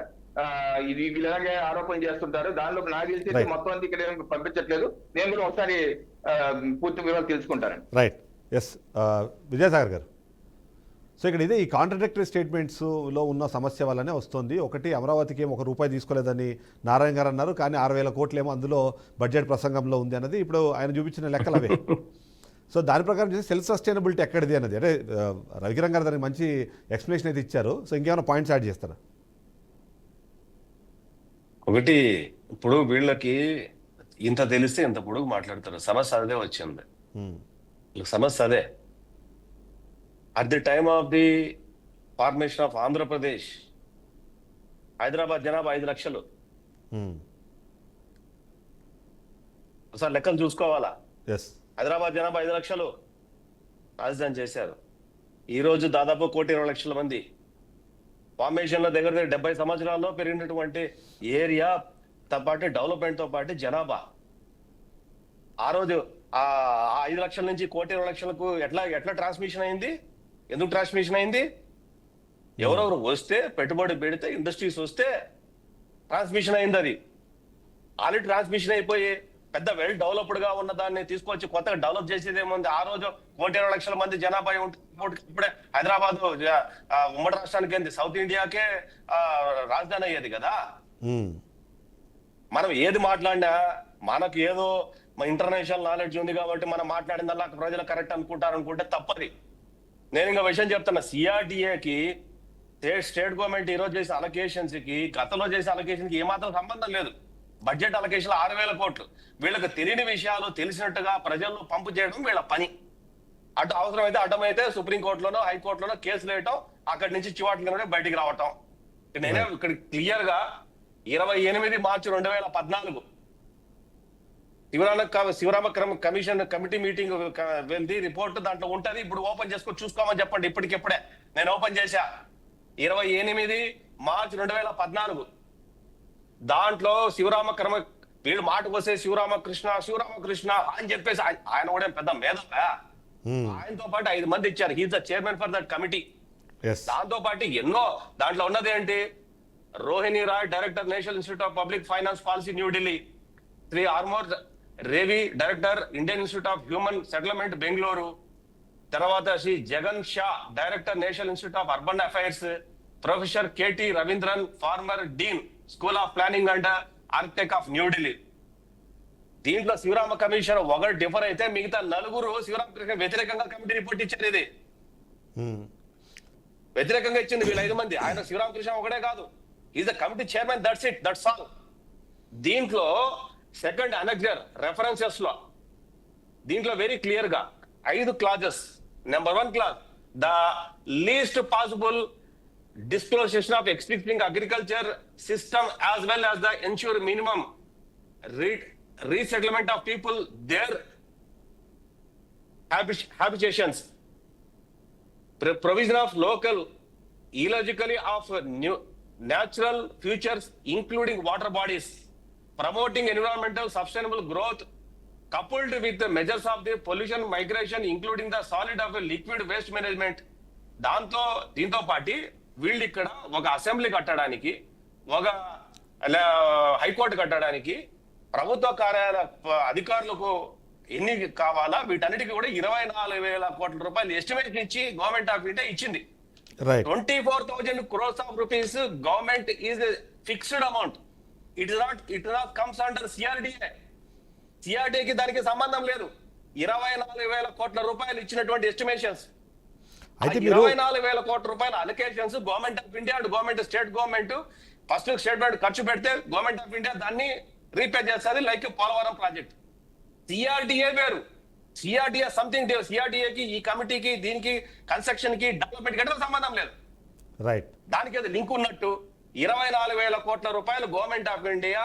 ఇది వీళ్ళలాగే ఆరోపణ చేస్తుంటారు. దానిలో నాకు తెలిసి మొత్తం అంతా ఇక్కడ పంపించట్లేదు. నేను కూడా ఒకసారి పూర్తి వివరాలు తెలుసుకుంటానండి. రైట్. ఎస్ విజయసాగర్ గారు, సో ఇక్కడ ఇదే ఈ కాంట్రడిక్టరీ స్టేట్మెంట్స్లో ఉన్న సమస్య వల్లనే వస్తుంది. ఒకటి, అమరావతికి ఏమో ₹1 తీసుకోలేదని నారాయణ గారు అన్నారు, కానీ 6,000 కోట్లేమో అందులో బడ్జెట్ ప్రసంగంలో ఉంది అన్నది ఇప్పుడు ఆయన చూపించిన లెక్కలు అవే. సో దాని ప్రకారం చేసి సెల్ఫ్ సస్టైనబిలిటీ ఎక్కడిది అన్నది, అంటే రవికిరణ్ గారు దానికి మంచి ఎక్స్ప్లెనేషన్ అయితే ఇచ్చారు. సో ఇంకేమైనా పాయింట్స్ యాడ్ చేస్తారా? ఒకటి, ఇప్పుడు వీళ్ళకి ఇంత తెలిస్తే ఇంత పొడుగు మాట్లాడతారు. సమస్య అదే వచ్చింది. సమస్య అదే. At the time of the formation of Andhra Pradesh, Hyderabad జనాభా 5 లక్షలు. ఒకసారి లెక్కలు చూసుకోవాలా. హైదరాబాద్ జనాభా 5 లక్షలు రాజధాని చేశారు. ఈరోజు దాదాపు 1,20,00,000 మంది. ఫార్మేషన్ లో దగ్గర 70 సంవత్సరాల్లో పెరిగినటువంటి ఏరియాతో పాటు డెవలప్మెంట్ తో పాటు జనాభా ఆ రోజు ఆ 5 లక్షల నుంచి 1,20,00,000కు ఎట్లా ట్రాన్స్మిషన్ అయింది? ఎందుకు ట్రాన్స్మిషన్ అయింది? ఎవరెవరు వస్తే, పెట్టుబడి పెడితే, ఇండస్ట్రీస్ వస్తే ట్రాన్స్మిషన్ అయింది. అది ఆల్రెడీ ట్రాన్స్మిషన్ అయిపోయి పెద్ద వెల్ డెవలప్డ్ గా ఉన్న దాన్ని తీసుకొచ్చి కొత్తగా డెవలప్ చేసేది ఏముంది? ఆ రోజు 1,20,00,000 మంది జనాభా ఇప్పుడే హైదరాబాద్ ఉమ్మడి రాష్ట్రానికి ఏంది, సౌత్ ఇండియాకే రాజధాని అయ్యేది కదా. మనం ఏది మాట్లాడినా మనకు ఏదో ఇంటర్నేషనల్ నాలెడ్జ్ ఉంది కాబట్టి మనం మాట్లాడిందల్లా ప్రజలు కరెక్ట్ అనుకుంటే తప్పది. నేను ఇంకా విషయం చెప్తున్నా. సిఆర్డిఏకి స్టేట్ గవర్నమెంట్ ఈరోజు చేసే అలొకేషన్స్ కి గతంలో చేసే అలొకేషన్ కి ఏమాత్రం సంబంధం లేదు. బడ్జెట్ అలొకేషన్ 6,000 కోట్లు. వీళ్ళకి తెలియని విషయాలు తెలిసినట్టుగా ప్రజల్లో పంపు చేయడం వీళ్ళ పని. అటు అవసరమైతే అడ్డమైతే సుప్రీంకోర్టులోనో హైకోర్టులోనో కేసులు వేయటం, అక్కడి నుంచి చివాట్లోనే బయటికి రావటం. నేనే ఇక్కడ క్లియర్ గా 28 మార్చి 2014 శివరామ కమిటీ మీటింగ్ వెళ్ళి రిపోర్ట్ దాంట్లో ఉంటది. ఇప్పుడు ఓపెన్ చేసుకొని చూసుకోమని చెప్పండి. ఇప్పటికిప్పుడే నేను ఓపెన్ చేశా. 28 మార్చి 2014 దాంట్లో వీళ్ళు మాటకు వస్తే శివరామకృష్ణ అని చెప్పేసి ఆయన కూడా పెద్ద మేధవా? ఆయనతో పాటు 5 మంది ఇచ్చారు. He's the chairman for that committee. దాంతో పాటు ఎన్నో దాంట్లో ఉన్నది ఏంటి? Rohini Roy, director, National Institute of Public Finance Policy, New Delhi. Shri Aromar Revi, director, Indian Institute of Human Settlement, Bengaluru. తర్వాత Shri Jagan Shah, director, National Institute of Urban Affairs. Professor KT Ravindran, former dean, School of Planning and Architect of New Delhi. దీంట్లో Sivarama commission ఒకటి differ అయితే మిగతా 4 శివరామకృష్ణ వ్యతిరేకంగా committee report ఇచ్చారు. ఇది వ్యతిరేకంగా ఇచ్చింది వీళ్ళు 5 మంది. ఆయన శివరామకృష్ణ ఒకటే కాదు, is the committee chairman. That's all. దీంట్లో సెకండ్ అనెక్సర్ రెఫరెన్సెస్ లో దీంట్లో వెరీ క్లియర్ గా 5 clauses. Number 1 clause, the least possible disclosure of existing agriculture system as well as the ensure minimum resettlement of people their habitations, provision of local illogically of new natural features including water bodies, promoting environmental sustainable growth coupled with the measures of the pollution migration including the solid of a liquid waste management. దీంతో పాటు వీళ్ళు ఇక్కడ ఒక assembly కట్టడానికి, ఒక high court కట్టడానికి ప్రభుత్వ కార్యాలయ అధికారులకు ఎన్ని కావాలా వీటన్నిటికీ కూడా 24,000 కోట్ల రూపాయలు ఎస్టిమేషన్ ఇచ్చి గవర్నమెంట్ ఆఫ్ ఇండియా ఇచ్చింది. 24,000 crores of rupees government is a fixed amount. It not comes under CRDA. CRDA కి దానికి సంబంధం లేదు. 24,000 కోట్ల రూపాయలు ఇచ్చినటువంటి ఎస్టిమేషన్స్, అయితే మీరు 24,000 కోట్ల రూపాయల allocations government of India and government state government first state government ఖర్చు పెడితే గవర్నమెంట్ ఆఫ్ ఇండియా దాన్ని రీపే చేస్తుంది, లైక్ పోలవరం ప్రాజెక్ట్. సిఆర్డిఏ వేరు, సిఆర్డిఏ సంథింగ్, సిఆర్డిఏకి ఈ కమిటీకి దీనికి కన్స్ట్రక్షన్ కి డెవలప్మెంట్ కి సంబంధం లేదు. రైట్, దానికి అది లింక్ ఉన్నట్టు 24,000 కోట్ల రూపాయలు government of India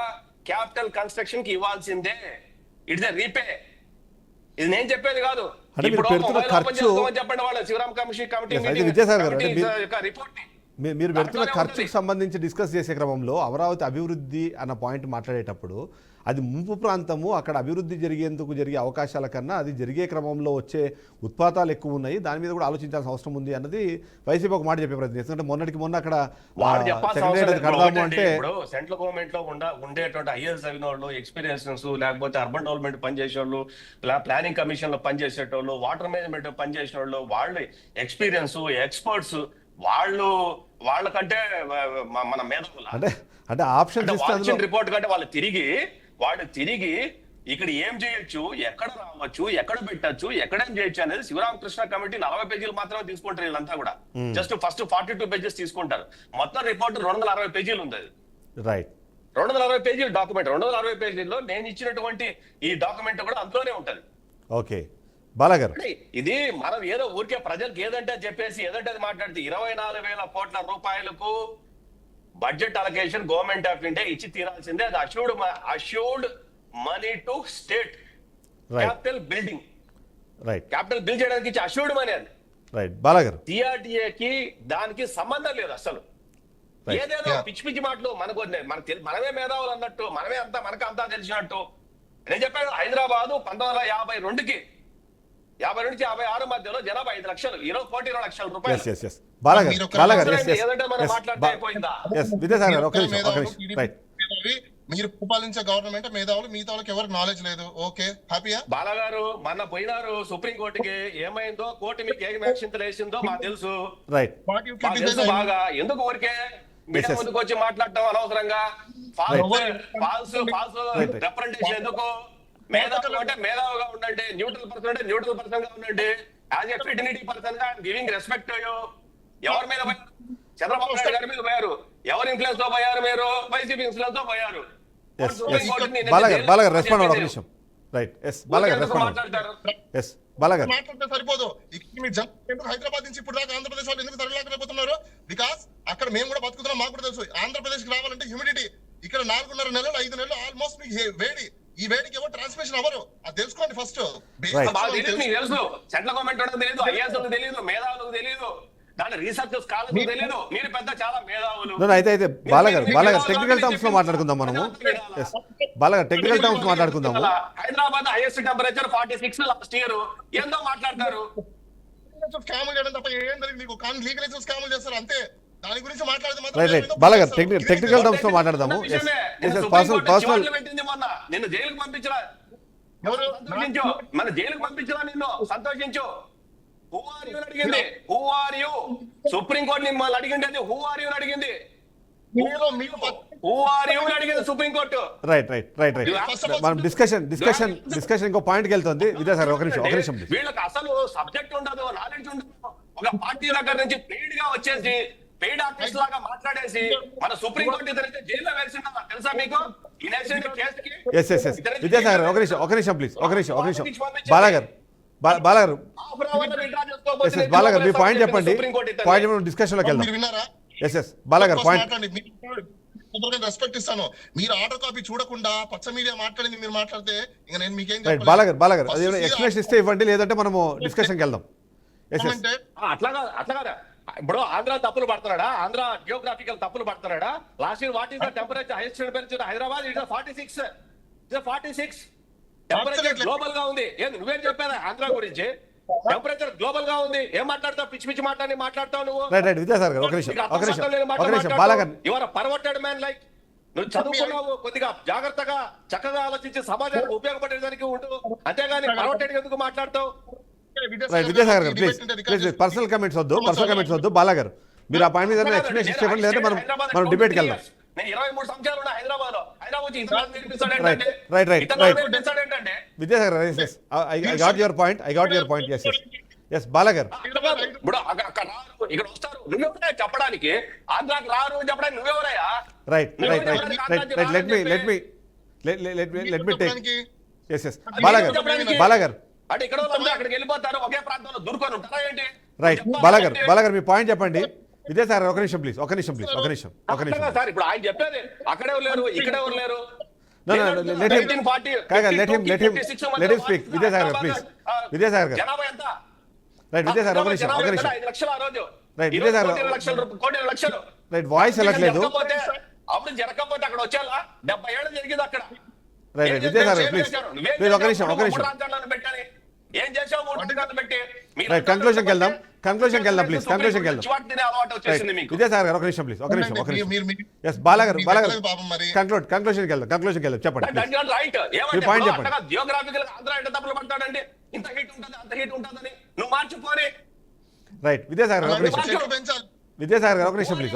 capital construction కి ఇవ్వాల్సిందే. It's repay. ఇది నేను చెప్పేది కాదు. అంటే మీరు పెడుతున్న ఖర్చు, చెప్పండి వాళ్ళ శివరామ్ కమిటీ అయితే విద్యాసాగర్ గారు, రిపోర్ట్ మీరు పెడుతున్న ఖర్చుకు సంబంధించి డిస్కస్ చేసే క్రమంలో అమరావతి అభివృద్ధి అన్న పాయింట్ మాట్లాడేటప్పుడు అది ముంపు ప్రాంతము, అక్కడ అభివృద్ధి జరిగే అవకాశాల కన్నా అది జరిగే క్రమంలో వచ్చే ఉత్పాతాలు ఎక్కువ ఉన్నాయి, దాని మీద కూడా ఆలోచించాల్సిన అవసరం ఉంది అన్నది వైసీపీ ఒక మాట చెప్పే ప్రయత్నం. ఎందుకంటే మొన్న అక్కడ కడదాము అంటే సెంట్రల్ గవర్నమెంట్ లో ఉండేటువంటి ఐఎస్ అయినోళ్ళు, ఎక్స్పీరియన్స్ లేకపోతే అర్బన్ డెవలప్మెంట్ పనిచేసేవాళ్ళు, ప్లానింగ్ కమిషన్ లో పనిచేసేటోళ్ళు, వాటర్ మేనేజ్మెంట్ పనిచేసిన వాళ్ళు, వాళ్ళ ఎక్స్పీరియన్స్ ఎక్స్పర్ట్స్ వాళ్ళకంటే మన మేధావులు అంటే ఆప్షన్ రిపోర్ట్ కంటే వాళ్ళు తిరిగి ఇక్కడ ఏం చేయొచ్చు, ఎక్కడ రావచ్చు, ఎక్కడ పెట్టచ్చు, ఎక్కడేం చేయొచ్చు అనేది శివరామకృష్ణ కమిటీ 40 పేజీలు మాత్రమే తీసుకుంటారు. వీళ్ళంతా కూడా జస్ట్ ఫస్ట్ 42 పేజెస్ తీసుకుంటారు. మొత్తం రిపోర్ట్ 260 పేజీలు ఉంది. రైట్, 260 పేజీల డాక్యుమెంట్, 260 పేజీల్లో నేను ఇచ్చినటువంటి ఈ డాక్యుమెంట్ కూడా అందులోనే ఉంటది. ఓకే బాలాగారు, ఇది మనం ఏదో ఊరికే ప్రజలకు ఏదంటే చెప్పేసి ఏదంటే మాట్లాడితే 24,000 కోట్ల రూపాయలకు budget allocation government of India ఇచ్చి తీరాల్సిందే. అది assured money to state capital building. Right, capital build చేయడానికి ఇచ్చి అష్యూర్డ్ మనీ అది. రైట్ బాలాగారు, సిఆర్డిఏకి దానికి సంబంధం లేదు అసలు. ఏదేదో పిచ్చి మాటలు మనమే మేధావులు అన్నట్టు, మనకు అంతా తెలిసినట్టు. నేను చెప్పాను, హైదరాబాద్ 1952కి 50 నుంచి 56 మధ్యలో జనాభా 5 లక్షలు, ఈరోజు 42 లక్షల రూపాయలు. మీరు పరిపాలించే గవర్నమెంట్ మేధావులు, మిగతా వాళ్ళకి ఎవరికి నాలెడ్జ్ లేదు. ఓకే, హ్యాపీయా? బాలగారు మొన్న పోయినారు సుప్రీం కోర్టుకి, ఏమైందో కోర్టు మీకు ఏం యాక్షన్ వేసిందో మాకు తెలుసు. బాగా ఎందుకు ఊరికే మీడియా ముందుకు వచ్చి మాట్లాడటం అనవసరంగా? ఫాల్స్ రిప్రజెంటేషన్ ఎందుకు? మేధావులు అంటే మేధావుగా ఉండండి, న్యూట్రల్ పర్సన్ అంటే న్యూట్రల్ పర్సన్ గా ఉండండి. యాజ్ ఎ ఫెటర్నిటీ పర్సన్ గా గివింగ్ రెస్పెక్ట్ టు యూ. ఎవరి మీద పోయారు? చంద్రబాబు నాయుడు గారి మీద పోయారు. ఎవరి ఇన్ఫ్లుయెన్స్ తో పోయారు? మీరు వైసీపీ ఇన్ఫ్లుయెన్స్ తో పోయారు. మాట్లాడితే సరిపోదు. హైదరాబాద్ నుంచి ఇప్పుడు దాకా ఆంధ్రప్రదేశ్ వాళ్ళు ఎందుకు తరలిపోతున్నారు? బికాస్ అక్కడ మేము కూడా బతుకుతున్నాం, మాకు కూడా తెలుసు. ఆంధ్రప్రదేశ్ కి రావాలంటే హ్యూమిడిటీ ఇక్కడ 4.5 నెలలు 5 నెలలు ఆల్మోస్ట్ వేడి. ఈ వేడికి ఎవరు ట్రాన్స్మిషన్ అవ్వరు, అది తెలుసుకోండి ఫస్ట్. తెలుసు, సెంట్రల్ గవర్నమెంట్ తెలియదు, ఐఏఎస్ తెలియదు, మేధావులకు తెలియదు, దాని రీసెర్చ్ స్కాలర్స్ తెలియదు. మీరు పెద్ద చాలా మేధావులు. అయితే బాలగారు టెక్నికల్ టర్మ్స్ లో మాట్లాడుకుందాం మనము. బాలగారు టెక్నికల్ టర్మ్స్ మాట్లాడుకుందాము. Hyderabad highest temperature 46 last year. ఏందో మాట్లాడతారు? స్కాములు చేయడం తప్ప ఏం జరిగింది? మీకు లీగలైజ్ స్కాములు చేస్తారు అంతే. దాని గురించి మాట్లాడితే బాలగారు టెక్నికల్ టర్మ్స్ లో మాట్లాడదాము. నిన్ను జైలుకు పంపించరా? మన జైలుకు పంపించరా? నిన్ను సంతోషించు. హూ ఆర్ యూ అడిగింది? Who are you? Supreme court మిమ్మల్ని అడిగింది హూ ఆర్ యూ అడిగింది. హూ ఆర్ యూ అడిగింది సుప్రీం కోర్టు. రైట్ మనం డిస్కషన్ ఇంకో పాయింట్కి వెళ్తుంది. విద్యాసాగర్ ఒక నిమిషం. వీళ్ళకి అసలు సబ్జెక్ట్ ఉండదు, నాలెడ్జ్ ఉండదు. ఒక పార్టీ దగ్గర నుంచి పెయిడ్ గా వచ్చేసి పెయిడ్ ఆర్టిస్ట్ లాగా మాట్లాడేసి మన సుప్రీం కోర్టు ఇద్దరైతే జైల్లో వేసిందా తెలుసా మీకు? విద్యాసాగర్ ఒక నిమిషం ప్లీజ్. ఒక నిమిషం బాలగారు హాఫ్ అన్ అవర్ విత్డ్రా చేసుకోకపోతే ఎస్ బాలగారు మీ పాయింట్ చెప్పండి, సుప్రీంకోర్టు ఇతన్ని. పాయింట్ డిస్కషన్లోకి వెళ్దాం. మీరు విన్నారా? Yes బాలగారు point. రెస్పెక్ట్ ఇస్తాను. మీరు ఆర్డర్ కాపీ చూడకుండా పచ్చ మీడియా మాట్లాడింది మీరు మాట్లాడితే ఇంకా నేను మీకేం రైట్ బాలగారు అది ఎక్స్ప్లెనేషన్ ఇస్తే ఇవ్వండి, లేదంటే మనము డిస్కషన్కి వెళ్దాం. ఎస్ అట్లాగా ఇప్పుడు ఆంధ్ర తప్పులు పడుతున్నాడా? ఆంధ్ర జియోగ్రాఫికల్ తప్పులు పడుతున్నాడా? Last year what is the temperature, highest temperature Hyderabad it 46 temperature global గా ఉంది. ఏంది నువ్వేం చెప్పారా ఆంధ్ర గురించి? టెంపరేచర్ గ్లోబల్ గా ఉంది, ఏం మాట్లాడతావు? పిచ్చి మాట్లాడతావు నువ్వు. రైట్ విద్యాసాగర్ గారు ఒక నిమిషం బాలగారు యువర్ పర్వర్టెడ్ మ్యాన్. లైక్ నువ్వు చదువుకున్నావు, కొద్దిగా జాగ్రత్తగా చక్కగా ఆలోచించి సమాజానికి ఉపయోగపడేదానికి ఉండు, అంతేగాని పర్వర్టెడ్ ఎందుకు మాట్లాడతావు? రైట్ విద్యాసాగర్ గారు ప్లీజ్ పర్సనల్ కమెంట్స్ వద్దు బాలగారు, మీరు ఆ పాయింట్ మీద ఎక్స్ప్లెనేషన్ ఇవ్వండి, లేదంటే మనం డిబేట్కి వెళ్దాం. నేను 23 సంవత్సరాలు ఉన్నా హైదరాబాద్ లో. హైదరాబాద్ వచ్చి ఇంత నేర్పిస్తాడు Vidyasagar I got your point. Yes బాలగారు ఇప్పుడు అక్కడ రారు, ఇక్కడ వస్తారు, నువ్వెవరయ్యా చెప్పడానికి? ఆంధ్రాకి రారు చెప్పడానికి నువ్వెవరయ్యా? Right let me take. Yes బాలగారు అంటే ఇక్కడ అక్కడికి వెళ్ళిపోతారు, ఒకే ప్రాంతంలో దూరుకొని ఉంటారా ఏంటి? రైట్ బాలగారు మీ పాయింట్ చెప్పండి. విద్యాసాగర్ ఒక నిమిషం ప్లీజ్. సార్ ఇప్పుడు ఆయన చెప్పేది అక్కడే లేరు, ఇక్కడే లేరు. let him speak. విద్యాసాగర్ గారు ప్లీజ్. విద్యాసాగర్ గారు జనాభా ఎంత? రైట్ విద్యాసాగర్ ఒక నిమిషం 5 లక్షలు ఆ రోజు. రైట్ ఈరోజు విద్యాసాగర్ కోటి లక్షలు. రైట్ వాయిస్ వెళ్ళట్లేదు. అప్పుడు జరగకపోతే అక్కడ వచ్చేలా 70 ఏళ్ళు జరిగింది అక్కడ. రైట్ విద్యాసాగర్ ప్లీజ్ ఒక నిమిషం ఏం చేసావు? 3 రాజ్యాలను పెట్టి రైట్ కంక్లూజన్కి వెళ్దాం ప్లీజ్. విద్యాసాగర్ గారు ఒక నిమిషం ప్లీజ్. ఎస్ బాలగారు కంక్లూజన్కి వెళ్దాం చెప్పండి. మీ పాయింట్ చెప్పండి. జియోగ్రాఫికల్ ఆంధ్ర ఎంత తప్పులు పడతాడండి? ఇంత హీట్ ఉంటుంది, అంత హీట్ ఉంటుందని నువ్వు మార్చిపోని. రైట్ విద్యాసాగర్ గారు ఒక నిమిషం ప్లీజ్.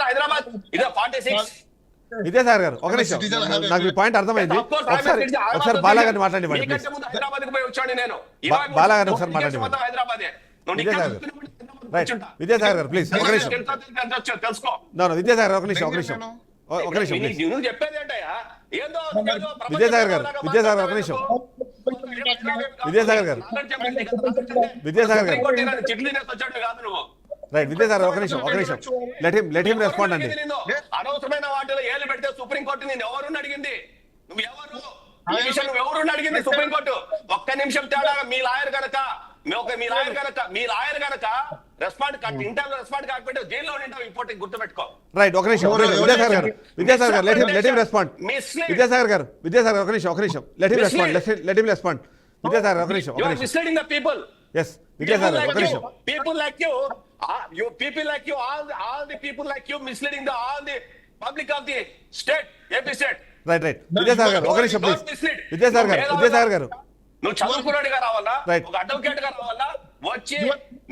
హైదరాబాద్ ఇదే 46. విద్యాసాగర్ గారు ఒక నిమిషం, నాకు మీ పాయింట్ అర్థమైంది. ఒకసారి బాలగారిని మాట్లాడివ్వండి ప్లీజ్. బాలగారిని ఒకసారి మాట్లాడివ్వండి. రైట్ విద్యాసాగర్ గారు ప్లీజ్ ఒక నిమిషం. విద్యాసాగర్ గారు ఒక నిమిషం ప్లీజ్. విద్యాసాగర్ గారు ఒక నిమిషం. విద్యాసాగర్ గారు రైట్ విద్యాసాగర్ ఒక నిమిషం లెట్ హిమ్ రెస్పాండ్ అండి. అనవసరమైన వాటిలో ఏలు పెడితే సుప్రీంకోర్టు నేను ఎవరు అడిగింది? నువ్వెవరు? ఈ విషయం నువ్వెవరు అడిగింది సుప్రీంకోర్టు? ఒక్క నిమిషం తేడా. మీ లాయర్ గనక రెస్పాండ్ ఇంటర్నల్ రెస్పాండ్ కాకపోతే జైల్లో ఉంటావు. ఇంపార్టెంట్ గుర్తుపెట్టుకో. రైట్ ఒక నిమిషం విద్యాసాగర్ గారు లెట్ హిమ్ రెస్పాండ్. విద్యాసాగర్ గారు ఒక నిమిషం లెట్ హిమ్ రెస్పాండ్. విద్యాసాగర్ ఒక నిమిషం. Misleading the people. Yes Vidyasagar ఒక నిమిషం. People like you, all the people like you misleading all the public of the state, AP state. Right Vidyasagar గారు ఒక నిమిషం ప్లీజ్. విద్యాసాగర్ గారు నువ్వు చదువుకున్నాడుగా రావాలా, Right. ఒక అడ్వకేట్ గా రావాలా, వచ్చి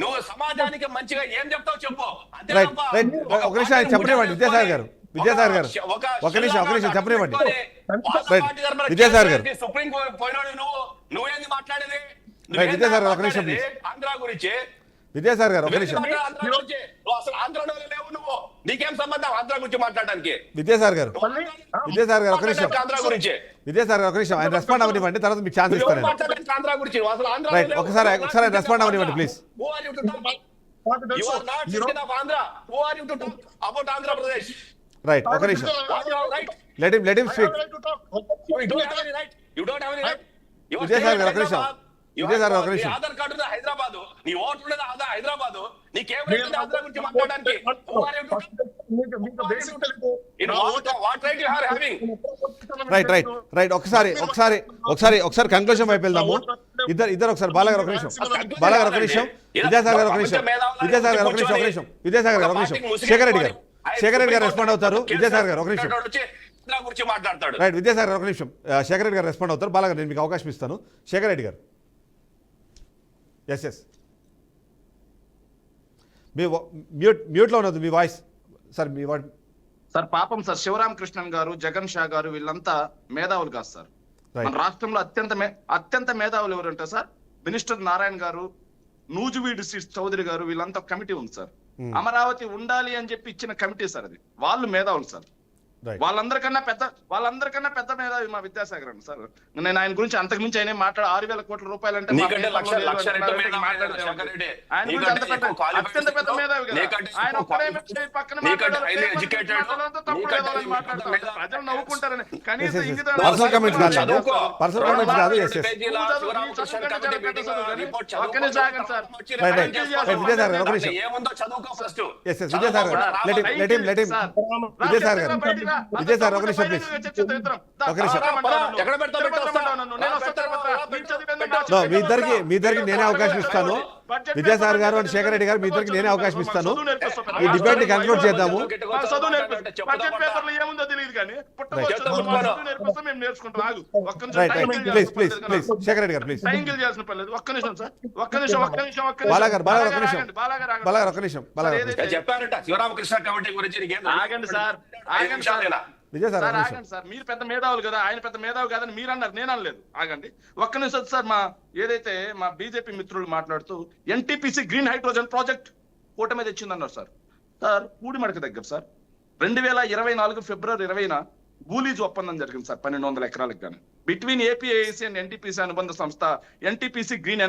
నువ్వు సమాజానికి మంచిగా ఏం చెప్తావు చెప్పు. రైట్ ఒక నిమిషం ఆయన చెప్పనివ్వండి. విద్యాసాగర్ గారు ఒక నిమిషం చెప్పనివ్వండి. రైట్ విద్యాసాగర్ గారు సుప్రీం పోయినాడు నువ్వేంది మాట్లాడేది? రైట్ విద్యాసాగర్ గారు ఒక నిమిషం ప్లీజ్. ఆంధ్ర గురించి విద్యాసాగర్ గారు ఒక నిమిషం. అసలు ఆంధ్రలో లేవు నువ్వు, నీకేం సంబంధం ఆంధ్ర గురించి మాట్లాడడానికి? విద్యాసాగర్ గారు ఒక నిమిషం. ఆంధ్ర గురించి విద్యాసాగర్ గారు ఒక నిమిషం ఆయన రెస్పాండ్ అవ్వనివ్వండి, తర్వాత మీకు ఛాన్స్ ఇస్తాను. ఆంధ్ర గురించి అసలు ఆంధ్ర రైట్ ఒకసారి రెస్పాండ్ అవ్వనివ్వండి please. You are not citizen of Andhra. Who are you to talk about Andhra Pradesh? Right ఒక నిమిషం Right? Let him speak. You don't have any right. You don't have any right. You are Vidyasagar గారు ఒక staying in నిమిషం. Hyderabad. Vidyasagar గారు ఒక నిమిషం. నీ Aadhaar card ఉంది హైదరాబాద్, నీ ఓటు ఉండదు హైదరాబాద్, నీకేం రైట్ ఉంది ఆంధ్ర గురించి మాట్లాడడానికి? Who are you to talk? In what right you are having? Right ఒకసారి కంక్లూజన్ వైపు వెళ్దాము. ఇద్దరు ఒకసారి బాలగారు ఒక నిమిషం. విద్యాసాగర్ గారు ఒక నిమిషం. శేఖర్ రెడ్డి గారు రెస్పాండ్ అవుతారు. విద్యాసాగర్ గారు ఒక నిమిషం. గురించి మాట్లాడతాడు. రైట్ విద్యాసాగర్ గారు ఒక నిమిషం. శేఖర్ రెడ్డి గారు రెస్పాండ్ అవుతారు. బాలగారు నేను మీకు అవకాశం ఇస్తాను. శేఖర్ రెడ్డి గారు ఎస్ మీ మ్యూట్లో ఉన్నది మీ వాయిస్ సార్. మీ వాయిస్ సార్ పాపం సార్ శివరామకృష్ణన్ గారు, జగన్ షా గారు వీళ్ళంతా మేధావులు కాదు సార్. మన రాష్ట్రంలో అత్యంత మేధావులు ఎవరంటే సార్ మినిస్టర్ నారాయణ గారు, నూజువీడు చౌదరి గారు, వీళ్ళంతా కమిటీ ఉంది సార్. అమరావతి ఉండాలి అని చెప్పి ఇచ్చిన కమిటీ సార్ అది. వాళ్ళు మేధావులు సార్. Right. వాళ్ళందరికన్నా పెద్ద మేధావి మా విద్యాసాగర్ అండి సార్. నేను ఆయన గురించి అంతకు మించి ఆయన మాట్లాడు 6,000 కోట్ల రూపాయలు అంటే నీకంటే లక్ష రెట్ల మేధావి శేఖర్ రెడ్డి. ఆయన గురించి అంత పెద్ద అత్యంత పెద్ద మేధావి కదా. ఆయన ఒక్కడే పక్కన ప్రజలు నవ్వుకుంటారని కనీసం ఇంగితం పర్సనల్ కమెంట్స్ కాదు, చదువుకో. పర్సనల్ కమెంట్స్ కాదు. ఎస్ ఎస్ ఒక్కనే సాగండి సార్. రైట్ రైట్ విజయసాగర్ గారు ఒక నిమిషం. ఏముందో చదువుకో ఫస్ట్. ఎస్ ఎస్ విజయసాగర్ గారు లెట్ హిమ్ విజయసాగర్ గారు విజయసాగర్ ఒక నిమిషం ప్లీజ్. ఒక నిమిషం. ఎక్కడ పెడతావు? నో, మీ ఇద్దరికి నేనే అవకాశం ఇస్తాను. విద్యాసాగర్ గారు అండ్ శేఖర్ రెడ్డి గారు మీ ఇద్దరికి నేనే అవకాశం ఇస్తాను. ఈ డిబేట్ ని కంక్లూడ్ చేద్దాము. Right right please please please Shekar Reddy గారు ప్లీజ్. బాలాగారు ఒక నిమిషం. చెప్పారంట శివరామకృష్ణ కమిటీ గురించి నీకేం ఆగండి సార్, ఆగండి సార్. సార్ ఆగండి సార్, మీరు పెద్ద మేధావులు కదా, ఆయన పెద్ద మేధావి కాదని మీరు అన్నారు, నేను అనలేదు. ఆగండి ఒక్క నిమిషం సార్. ఏదైతే మా బీజేపీ మిత్రులు మాట్లాడుతూ ఎన్టీపీసీ గ్రీన్ హైడ్రోజన్ ప్రాజెక్ట్ కూటమి తెచ్చిందన్నారు సార్. పూడిమడక దగ్గర సార్ 2024 ఫిబ్రవరి 20న గూలీజ్ ఒప్పందం జరిగింది సార్ 1200 ఎకరాలకు గాను బిట్వీన్ ఏపీఐసి అండ్ ఎన్టీపీసీ అనుబంధ సంస్థ NTPC green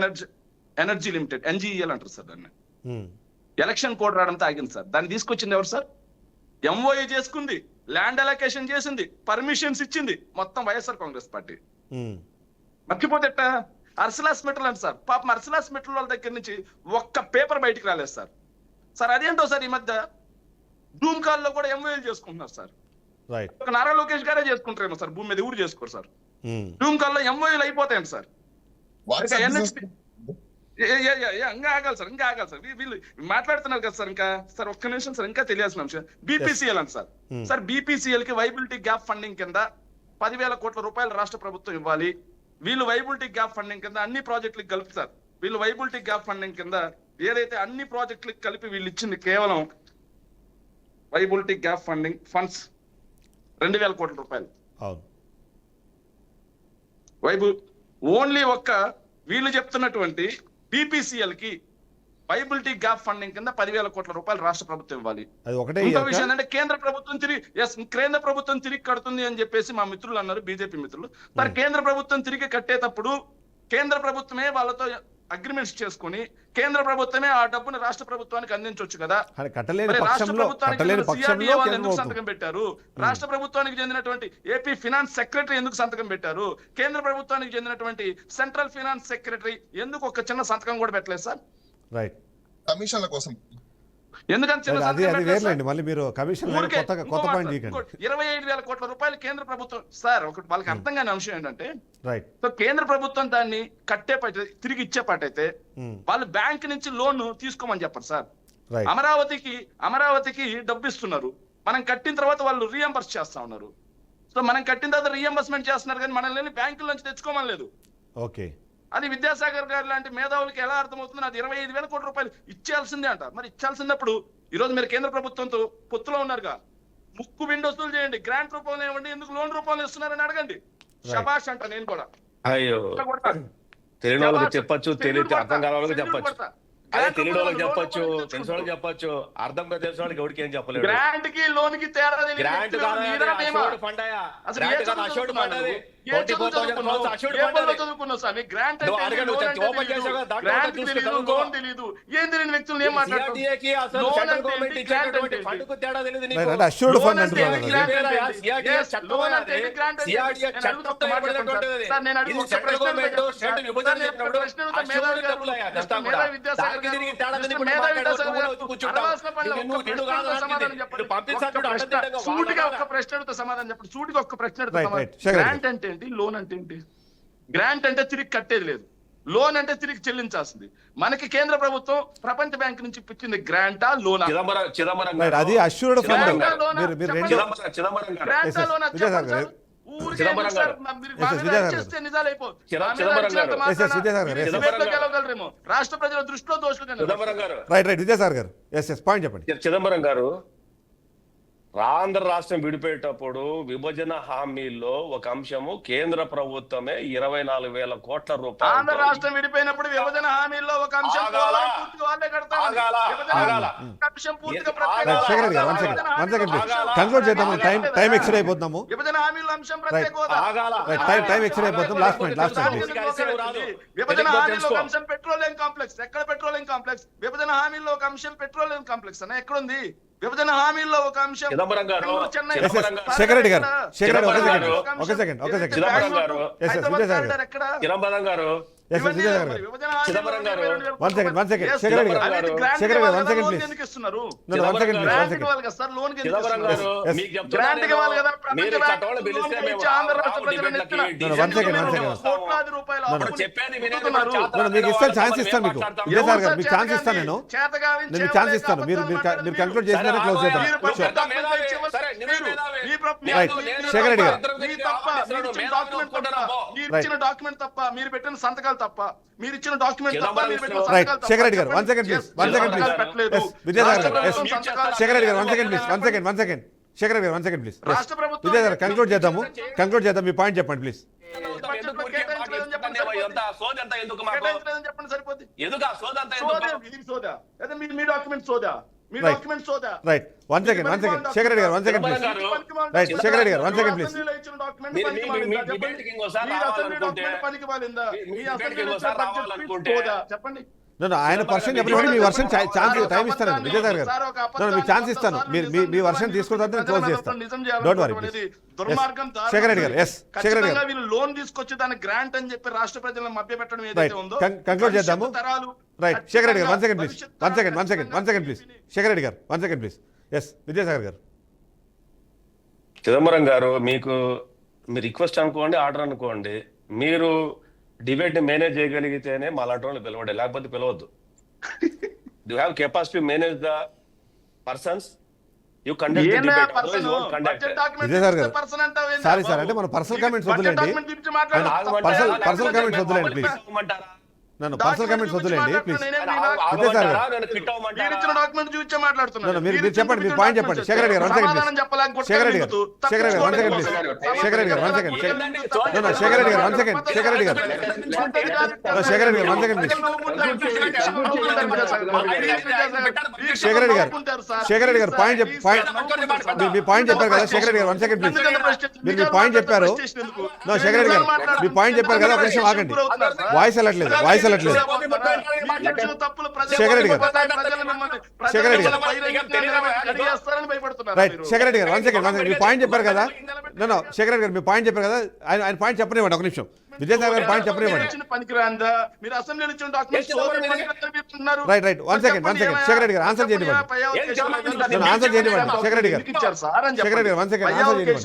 energy limited, NGEL అంటారు సార్ దాన్ని. ఎలక్షన్ కోడ్ రావడంతో ఆగింది సార్. దాన్ని తీసుకొచ్చింది ఎవరు సార్? ఎంఓఏ చేసుకుంది, ల్యాండ్ అలొకేషన్ చేసింది, పర్మిషన్స్ ఇచ్చింది మొత్తం వైఎస్ఆర్ కాంగ్రెస్ పార్టీ. మర్చిపోతే అర్సలాస్ మెటల్ అంట సార్. పాపం అర్సలాస్ మెటల్ వాళ్ళ దగ్గర నుంచి ఒక్క పేపర్ బయటికి రాలేదు సార్. సార్ అదేంటో సార్ ఈ మధ్య జూమ్ కాల్ లో కూడా ఎంఓఏలు చేసుకుంటున్నారు సార్. ఒక నారా లోకేష్ గారే చేసుకుంటారేమో సార్, భూమి మీద ఊరు చేసుకోరు సార్. జూమ్ కాల్ లో ఎంఓఏలు అయిపోతాయండి సార్. ఇంకా ఆగాలి సార్, వీళ్ళు మాట్లాడుతున్నారు కదా సార్. ఇంకా సార్ ఒక్క నిమిషం సార్, ఇంకా తెలియాల్సిన అంశం బీపీసీఎల్ అంట సార్. సార్ బీపీసీఎల్ కి వైబిలిటీ గ్యాప్ ఫండింగ్ కింద 10,000 కోట్ల రూపాయలు రాష్ట్ర ప్రభుత్వం ఇవ్వాలి. వీళ్ళు వైబిలిటీ గ్యాప్ ఫండింగ్ కింద అన్ని ప్రాజెక్టులకు కలుపుతారు. వీళ్ళు వైబిలిటీ గ్యాప్ ఫండింగ్ కింద ఏదైతే అన్ని ప్రాజెక్టులకు కలిపి వీళ్ళు ఇచ్చింది కేవలం వైబిలిటీ గ్యాప్ ఫండింగ్ ఫండ్స్ 2,000 కోట్ల రూపాయలు. ఓన్లీ ఒక్క వీళ్ళు చెప్తున్నటువంటి బీపీసీఎల్ కి వైబిలిటీ గ్యాప్ ఫండింగ్ కింద 10,000 కోట్ల రూపాయలు రాష్ట్ర ప్రభుత్వం ఇవ్వాలి. ఇంకో విషయం ఏంటంటే కేంద్ర ప్రభుత్వం తిరిగి కడుతుంది అని చెప్పేసి మా మిత్రులు అన్నారు, బీజేపీ మిత్రులు. మరి కేంద్ర ప్రభుత్వం తిరిగి కట్టేటప్పుడు కేంద్ర ప్రభుత్వమే వాళ్ళతో అగ్రిమెంట్స్ చేసుకుని కేంద్ర ప్రభుత్వమే ఆ డబ్బును రాష్ట్ర ప్రభుత్వానికి అందించవచ్చు కదా. రాష్ట్ర ప్రభుత్వానికి ఎందుకు సంతకం పెట్టారు? రాష్ట్ర ప్రభుత్వానికి చెందినటువంటి ఏపీ ఫినాన్స్ సెక్రటరీ ఎందుకు సంతకం పెట్టారు? కేంద్ర ప్రభుత్వానికి చెందినటువంటి సెంట్రల్ ఫినాన్స్ సెక్రటరీ ఎందుకు ఒక చిన్న సంతకం కూడా పెట్టలేదు సార్? రైట్, కమిషన్ల కోసం. ఎందుకంటే 25,000 కోట్ల రూపాయలు కేంద్ర ప్రభుత్వం సార్. ఒకటి వాళ్ళకి అర్థం కాని అంశం ఏంటంటే కేంద్ర ప్రభుత్వం దాన్ని తిరిగి ఇచ్చేపాటైతే వాళ్ళు బ్యాంక్ నుంచి లోన్ తీసుకోమని చెప్పారు సార్. అమరావతికి డబ్బు ఇస్తున్నారు, మనం కట్టిన తర్వాత వాళ్ళు రీఎంబర్స్ చేస్తా ఉన్నారు. సో మనం కట్టిన తర్వాత రీఎంబర్స్మెంట్ చేస్తున్నారు, కానీ మనల్ని బ్యాంకుల నుంచి తెచ్చుకోమని లేదు. ఓకే, అది విద్యాసాగర్ గారు లాంటి మేధావులకి ఎలా అర్థమవుతుంది? అది 25,000 కోట్ల రూపాయలు ఇచ్చేయాల్సిందే అంటారు. మరి ఇచ్చాల్సినప్పుడు ఈ రోజు మీరు కేంద్ర ప్రభుత్వంతో పొత్తులో ఉన్నారుగా, ముక్కు విండి వసూలు చేయండి, గ్రాంట్ రూపంలో ఇవ్వండి, ఎందుకు లోన్ రూపంలో ఇస్తున్నారని అడగండి. శబాష్ అంట నేను కూడా. అయ్యో, తెలియని వాళ్ళకి చెప్పచ్చు, అర్థం కాని వాళ్ళకి చెప్పచ్చు, తెలియని వాళ్ళకి చెప్పచ్చు, తెలిసిన వాళ్ళకి చెప్పచ్చు, అర్థం తెలిసిన వాళ్ళకి ఎవరికి ఏం చెప్పలేదు. గ్రాంట్ కి లోన్ కి తేడా గ్రాంట్ ఫండ్ అయ్యా, అషోర్డ్ ఫండ్ అది. సమాధానం చెప్పండి. సూటిగా ఒక్క ప్రశ్న, గ్రాంట్ అంటే లోన్ అంటే ఏంటి? గ్రాంట్ అంటే తిరిగి కట్టేది లేదు, లోన్ అంటే తిరిగి చెల్లించాల్సింది. మనకి కేంద్ర ప్రభుత్వం ప్రపంచ బ్యాంక్ నుంచి ఇచ్చింది గ్రాంటా లోనా? అది అష్యూర్డ్ ఫండ్. రాష్ట్ర ప్రజల దృష్టిలో దోషులు. రైట్ రైట్ విద్యాసాగర్ గారు పాయింట్ చెప్పండి. చిదంబరం గారు ఆంధ్ర రాష్ట్రం విడిపోయేటప్పుడు విభజన హామీల్లో ఒక అంశము కేంద్ర ప్రభుత్వమే 24,000 కోట్ల ఆంధ్ర రూపాయలు రాష్ట్రం విడిపోయినప్పుడు విభజన హామీల్లో ఒక అంశం ఆగాల. పోలవరం పూర్తిగా వాళ్ళే కడతారు. ఆగాల. విభజన ఆగాల. ఒక అంశం పూర్తిగా రైట్ శేఖర్ రెడ్డి గారు వన్ సెకండ్ ప్లీజ్ కన్క్లూడ్ చేద్దాం. టైం ఎక్స్టెండ్ అయిపోతున్నాము. విభజన హామీల అంశం ప్రత్యేక హోదా. రైట్ టైం ఎక్స్టెండ్ అయిపోతాం. లాస్ట్ పాయింట్ విభజన హామీలో ఒక అంశం పెట్రోలియం కాంప్లెక్స్. ఎక్కడ పెట్రోలియం కాంప్లెక్స్? విభజన హామీలో ఒక అంశం పెట్రోలియం కాంప్లెక్స్ అన్న ఎక్కడుంది? విభజన హామీల్లో ఒక అంశం చిదంబరం గారు, చెన్నై చిదంబరం గారు, శేఖర్ రెడ్డి గారు ఒక చిదంబరం సెకండ్ చిదంబరం గారు, విజయసాగర్ గారు ఎక్కడ? చిదంబరం గారు, విజయసాగర్ గారు విభజన హామీలో చిదంబరం గారు, 1 second శేఖర్ రెడ్డి గారు అనేది గ్రాంట్ శేఖర్ గారు 1 ఇవ్వాలి second కదా, please. లోన్ ఎందుకు ఇస్తున్నారు? వన్ సెకండ్ గ్రాంట్ ఇవ్వాలి కదా సార్, లోన్ ఎందుకు చిదంబరం గారు, ఇస్తున్నారు? మీకు గ్రాంట్ ఇవ్వాలి కదా, చెప్తున్నాను, మీరు ప్రపంచ చట్టంలో పిలిస్తే వ్యాప్తంగా మేము ఇచ్చే ఆంధ్ర రాష్ట్ర ప్రజలను డిబేట్లకి, ఎత్తున డిసిజన్లకి one second. కోట్లాది రూపాయల అప్పుడు అప్పులు చెప్పేది వినేది చెప్తున్నారు. మాట్లాడతారు. మీకు ఇస్తాను ఛాన్స్ ఇస్తాను మీకు విజయసాగర్ గారు మీకు ఛాన్స్ చేతగాని, ఇస్తాను నేను చేతగాని, మీకు ఛాన్స్ ఇస్తాను. మీరు కంక్లూడ్ చేసిన సరే, క్లోజ్ చేద్దాం. మీరు Sure. పెద్ద మేధావి. సరే, నువ్వే మేధావి. Right. శేఖర్ రెడ్డి గారు. మీ తప్ప, మీరు ఇచ్చిన డాక్యుమెంట్ తప్ప, మీరు ఇచ్చిన డాక్యుమెంట్ తప్ప, మీరు పెట్టిన సంతకాలు తప్ప, మీరు ఇచ్చిన డాక్యుమెంట్ తప్ప, మీరు పెట్టిన రైట్ సంతకాలు తప్ప. శేఖర్ రెడ్డి గారు 1 second please. 1 second please. పెట్టలేదు. విజయసాగర్ గారు రాష్ట్ర ప్రభుత్వం సంతకాలు శేఖర్ రెడ్డి గారు 1 second please. 1 second శేఖర్ గారు 1 second please. రాష్ట్ర ప్రభుత్వం విజయసాగర్ కంక్లూడ్ చేద్దాము. మీ పాయింట్ చెప్పండి ప్లీజ్. ఎందుకు ఊరికే మాట్లాడుతున్నావు? ఇదంతా సోదంతా ఎందుకు మాకు? కేటాయించలేదని చెప్పండి సరిపోద్ది. ఎందుకు ఆ సోదంతా సోదా, ఎందుకు? ఇది సోదా. అదే మీ డాక్యుమెంట్ సోదా, మీ Right. డాక్యుమెంట్ సోదా. రైట్ 1 second శేఖర్ రెడ్డి గారు 1 second please. Right Shekhar Reddy గారు 1 second please. మీ డిబేట్కి ఇంకోసారి రావాలనుకుంటే, మీ డిబేట్కి ఇంకోసారి రావాలనుకుంటే, చెప్పండి. ఆయన వర్షన్ చెప్పినప్పుడు మీ వర్షన్ ఛాన్స్ టైం ఇస్తాను విజయసాగర్ గారు. మీకు ఛాన్స్ ఇస్తాను. మీ వర్షన్ తీసుకున్న తర్వాత నేను క్లోజ్ చేస్తాను. డోంట్ వరీ దుర్మార్గం శేఖర్ రెడ్డి గారు శేఖర్ రెడ్డి గారు వీళ్ళు లోన్ తీసుకొచ్చి దాన్ని గ్రాంట్ అని చెప్పి రాష్ట్ర ప్రజలను మభ్యపెట్టడం ఏదైతే ఉందో, కంక్లూడ్ చేద్దాము. తరాలు రైట్ శేఖర్ రెడ్డి గారు 1 second please. 1 second please. Shekar Reddy గారు 1 second ప్లీజ్. విజయసాగర్ గారు. చిదంబరం గారు, మీకు మీ రిక్వెస్ట్ అనుకోండి, ఆర్డర్ అనుకోండి, మీరు డిబేట్ ని మేనేజ్ చేయగలిగితేనే మా లాంటి వాళ్ళు పిలవండి, లేకపోతే పిలవద్దు. You have capacity manage the persons, you conduct the debate, otherwise won't conduct. Vijayasagar గారు సారీ సార్, అంటే మన పర్సనల్ కామెంట్స్ వద్దులేండి. పర్సనల్ కామెంట్స్ వద్దులేండి ప్లీజ్. నన్ను పర్సనల్ కామెంట్స్ వద్దులేండి ప్లీజ్. విజయసాగర్ గారు మీరు చెప్పండి. మీరు పాయింట్ చెప్పండి. శేఖర్ రెడ్డి గారు 1 second ప్లీజ్. శేఖర్ రెడ్డి గారు 1 second ప్లీజ్. శేఖర్ రెడ్డి గారు 1 second. శేఖర్ రెడ్డి గారు 1 second. శేఖర్ రెడ్డి గారు 1 second ప్లీజ్. శేఖర్ రెడ్డి గారు పాయింట్ మీ పాయింట్ చెప్పారు కదా. శేఖర్ రెడ్డి గారు 1 second ప్లీజ్. మీరు మీ పాయింట్ చెప్పారు. శేఖర్ రెడ్డి గారు మీ పాయింట్ చెప్పారు కదా, ఒక నిమిషం ఆగండి. వాయిస్ వెళ్ళట్లేదు. శేఖర్ రెడ్డి గారు రైట్ శేఖర్ రెడ్డి గారు 1 second. మీ పాయింట్ చెప్పారు కదా. శేఖర్ రెడ్డి గారు మీ పాయింట్ చెప్పారు కదా, ఆయన పాయింట్ చెప్పనివ్వండి ఒక నిమిషం. విజయసాగర్ గారు పాయింట్ చెప్పనివ్వండి. Right 1 second. శేఖర్ రెడ్డి గారు ఆన్సర్ చేయనివ్వండి. ఆన్సర్ చేయనివ్వండి శేఖర్ రెడ్డి గారు. శేఖర్ రెడ్డి గారు 1 second ఆన్సర్ చేయనివ్వండి.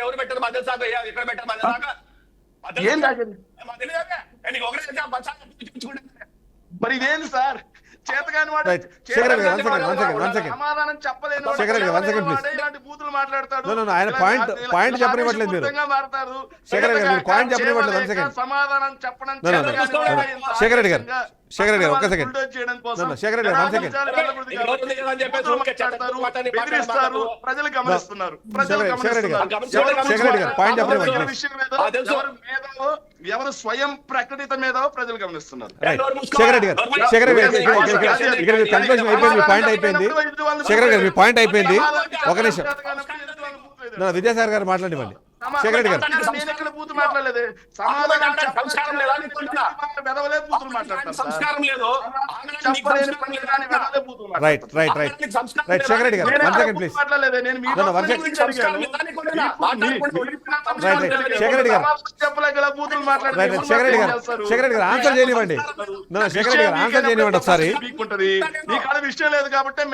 ఎవరు పెట్టారు? మధ్య సాగు ఇక్కడ పెట్టారు. మధ్య మరి ఇదేంటి సార్? చేతగాని వాడు Right. శేఖర్ రెడ్డి గారు 1 second. సమాధానం చెప్పలేని వాడు శేఖర్ రెడ్డి గారు 1 second please. ఇలాంటి బూతులు మాట్లాడతాడు. ఆయన పాయింట్ చెప్పనివ్వట్లేదు మీరు. మాట్లాడతారు. శేఖర్ రెడ్డి గారు మీరు పాయింట్ చెప్పనివ్వట్లేదు. 1 second. సమాధానం చెప్పడం శేఖర్ రెడ్డి గారు 1 second. శేఖర్ రెడ్డి గారు 1 second. బెదిరిస్తారు. ప్రజలు గమనిస్తున్నారు. శేఖర్ రెడ్డి గారు పాయింట్ చెప్పనివ్వండి. ఎవరు స్వయం ప్రకటిత మేధావో ప్రజలు గమనిస్తున్నారు. శేఖర్ రెడ్డి గారు ఇక్కడ మీ కన్క్లూజన్ అయిపోయింది. మీ పాయింట్ అయిపోయింది. శేఖర్ రెడ్డి గారు మీ పాయింట్ అయిపోయింది. ఒక నిమిషం విద్యాసాగర్ గారు మాట్లాడివ్వండి. శేఖర్ రెడ్డి గారు నేను ఎక్కడ బూతులు మాట్లాడలేదు. సమాధానం సంస్కారం లేదు. వెదవలే బూతులు మాట్లాడతారు. సంస్కారం లేదు. రైట్ శేఖర్ రెడ్డి గారు 1 second ప్లీజ్. శేఖర్ రెడ్డి గారు శేఖర్ రెడ్డి గారు ఆన్సర్ చేయనివ్వండి. శేఖర్ రెడ్డి గారు ఆన్సర్ చేయనివ్వండి ఒకసారి. విషయం లేదు కాబట్టి 1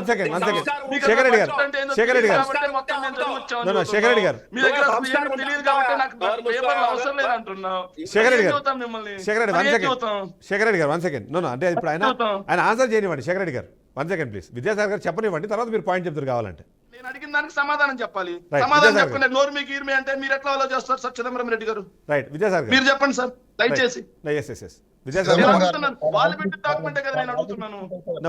second. శేఖర్ రెడ్డి గారు శేఖర్ రెడ్డి గారు శేఖర్ రెడ్డి గారు మీ దగ్గర తెలియదు కాబట్టి నాకు పేపర్లు అవసరం లేదు అంటున్నావు. శేఖర్ రెడ్డి గారు మిమ్మల్ని శేఖర్ రెడ్డి 1 second. శేఖర్ రెడ్డి గారు 1 second. అంటే ఇప్పుడు ఆయన ఆన్సర్ చేయనివ్వండి. శేఖర్ రెడ్డి గారు 1 second ప్లీజ్. విద్యాసాగర్ గారు చెప్పనివ్వండి, తర్వాత మీరు పాయింట్ చెప్తారు కావాలంటే. నేను అడిగిన దానికి సమాధానం చెప్పాలి. Right. సమాధానం చెప్పండి. నోరు మీకు ఈర్మే అంటే మీరు ఎట్లా అలో చేస్తారు సార్? చిదంబరం రెడ్డి గారు రైట్ విద్యాసాగర్ మీరు చెప్పండి సార్ దయచేసి. ఎస్ విద్యాసాగర్ నేను చిదంబరం గారు అడుగుతున్నాను, వాళ్ళు పెట్టిన డాక్యుమెంటే కదా నేను అడుగుతున్నాను.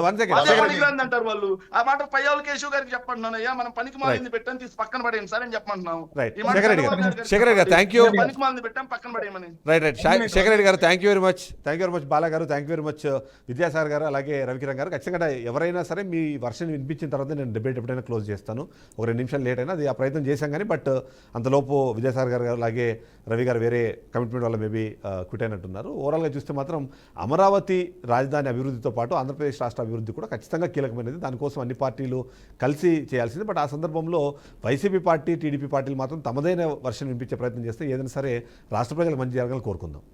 వన్ సెకండ్ వాళ్ళే శేఖర్ పనికి రాంది అంటారు వాళ్ళు. ఆ మాట పయ్యావుల కేశవ్ గారికి చెప్పంటున్నాను, అయ్యా మనం పనికి మాలింది పెట్టాను తీసి పక్కన పడేయండి సార్ అని చెప్పమంటున్నాం. రైట్ ఈ మాట శేఖర్ రెడ్డి చంద్రబాబు గారు నాయుడు గారికి శేఖర్ రెడ్డి గారు థ్యాంక్ యూ చెప్పండి. పనికి మాలింది పెట్టాం పక్కన పడేయమని. రైట్ శేఖర్ రెడ్డి గారు thank you very much Bala గారు, thank you very much Vidyasagar గారు, అలాగే రవికిరణ్ గారు. ఖచ్చితంగా ఎవరైనా సరే మీ వర్షన్ వినిపించిన తర్వాత నేను డిబేట్ ఎప్పుడైనా క్లోజ్ చేస్తాను. ఒక 2 నిమిషాలు లేట్ అయినా అది ఆ ప్రయత్నం చేశాం కానీ, బట్ అంతలోపు విద్యాసాగర్ గారు అలాగే రవి గారు వేరే కమిట్మెంట్ వల్ల మేబీ క్విట్ అయినట్టున్నారు. ఓవరాల్గా చూస్తే మాత్రం అమరావతి రాజధాని అభివృద్ధితో పాటు ఆంధ్రప్రదేశ్ రాష్ట్ర అభివృద్ధి కూడా ఖచ్చితంగా కీలకమైనది. దానికోసం అన్ని పార్టీలు కలిసి చేయాల్సింది. బట్ ఆ సందర్భంలో వైసీపీ పార్టీ, టీడీపీ పార్టీలు మాత్రం తమదైన వర్షన్ వినిపించే ప్రయత్నం చేస్తే ఏదైనా సరే రాష్ట్ర ప్రజలకు మంచి జరగాలని కోరుకుందాం.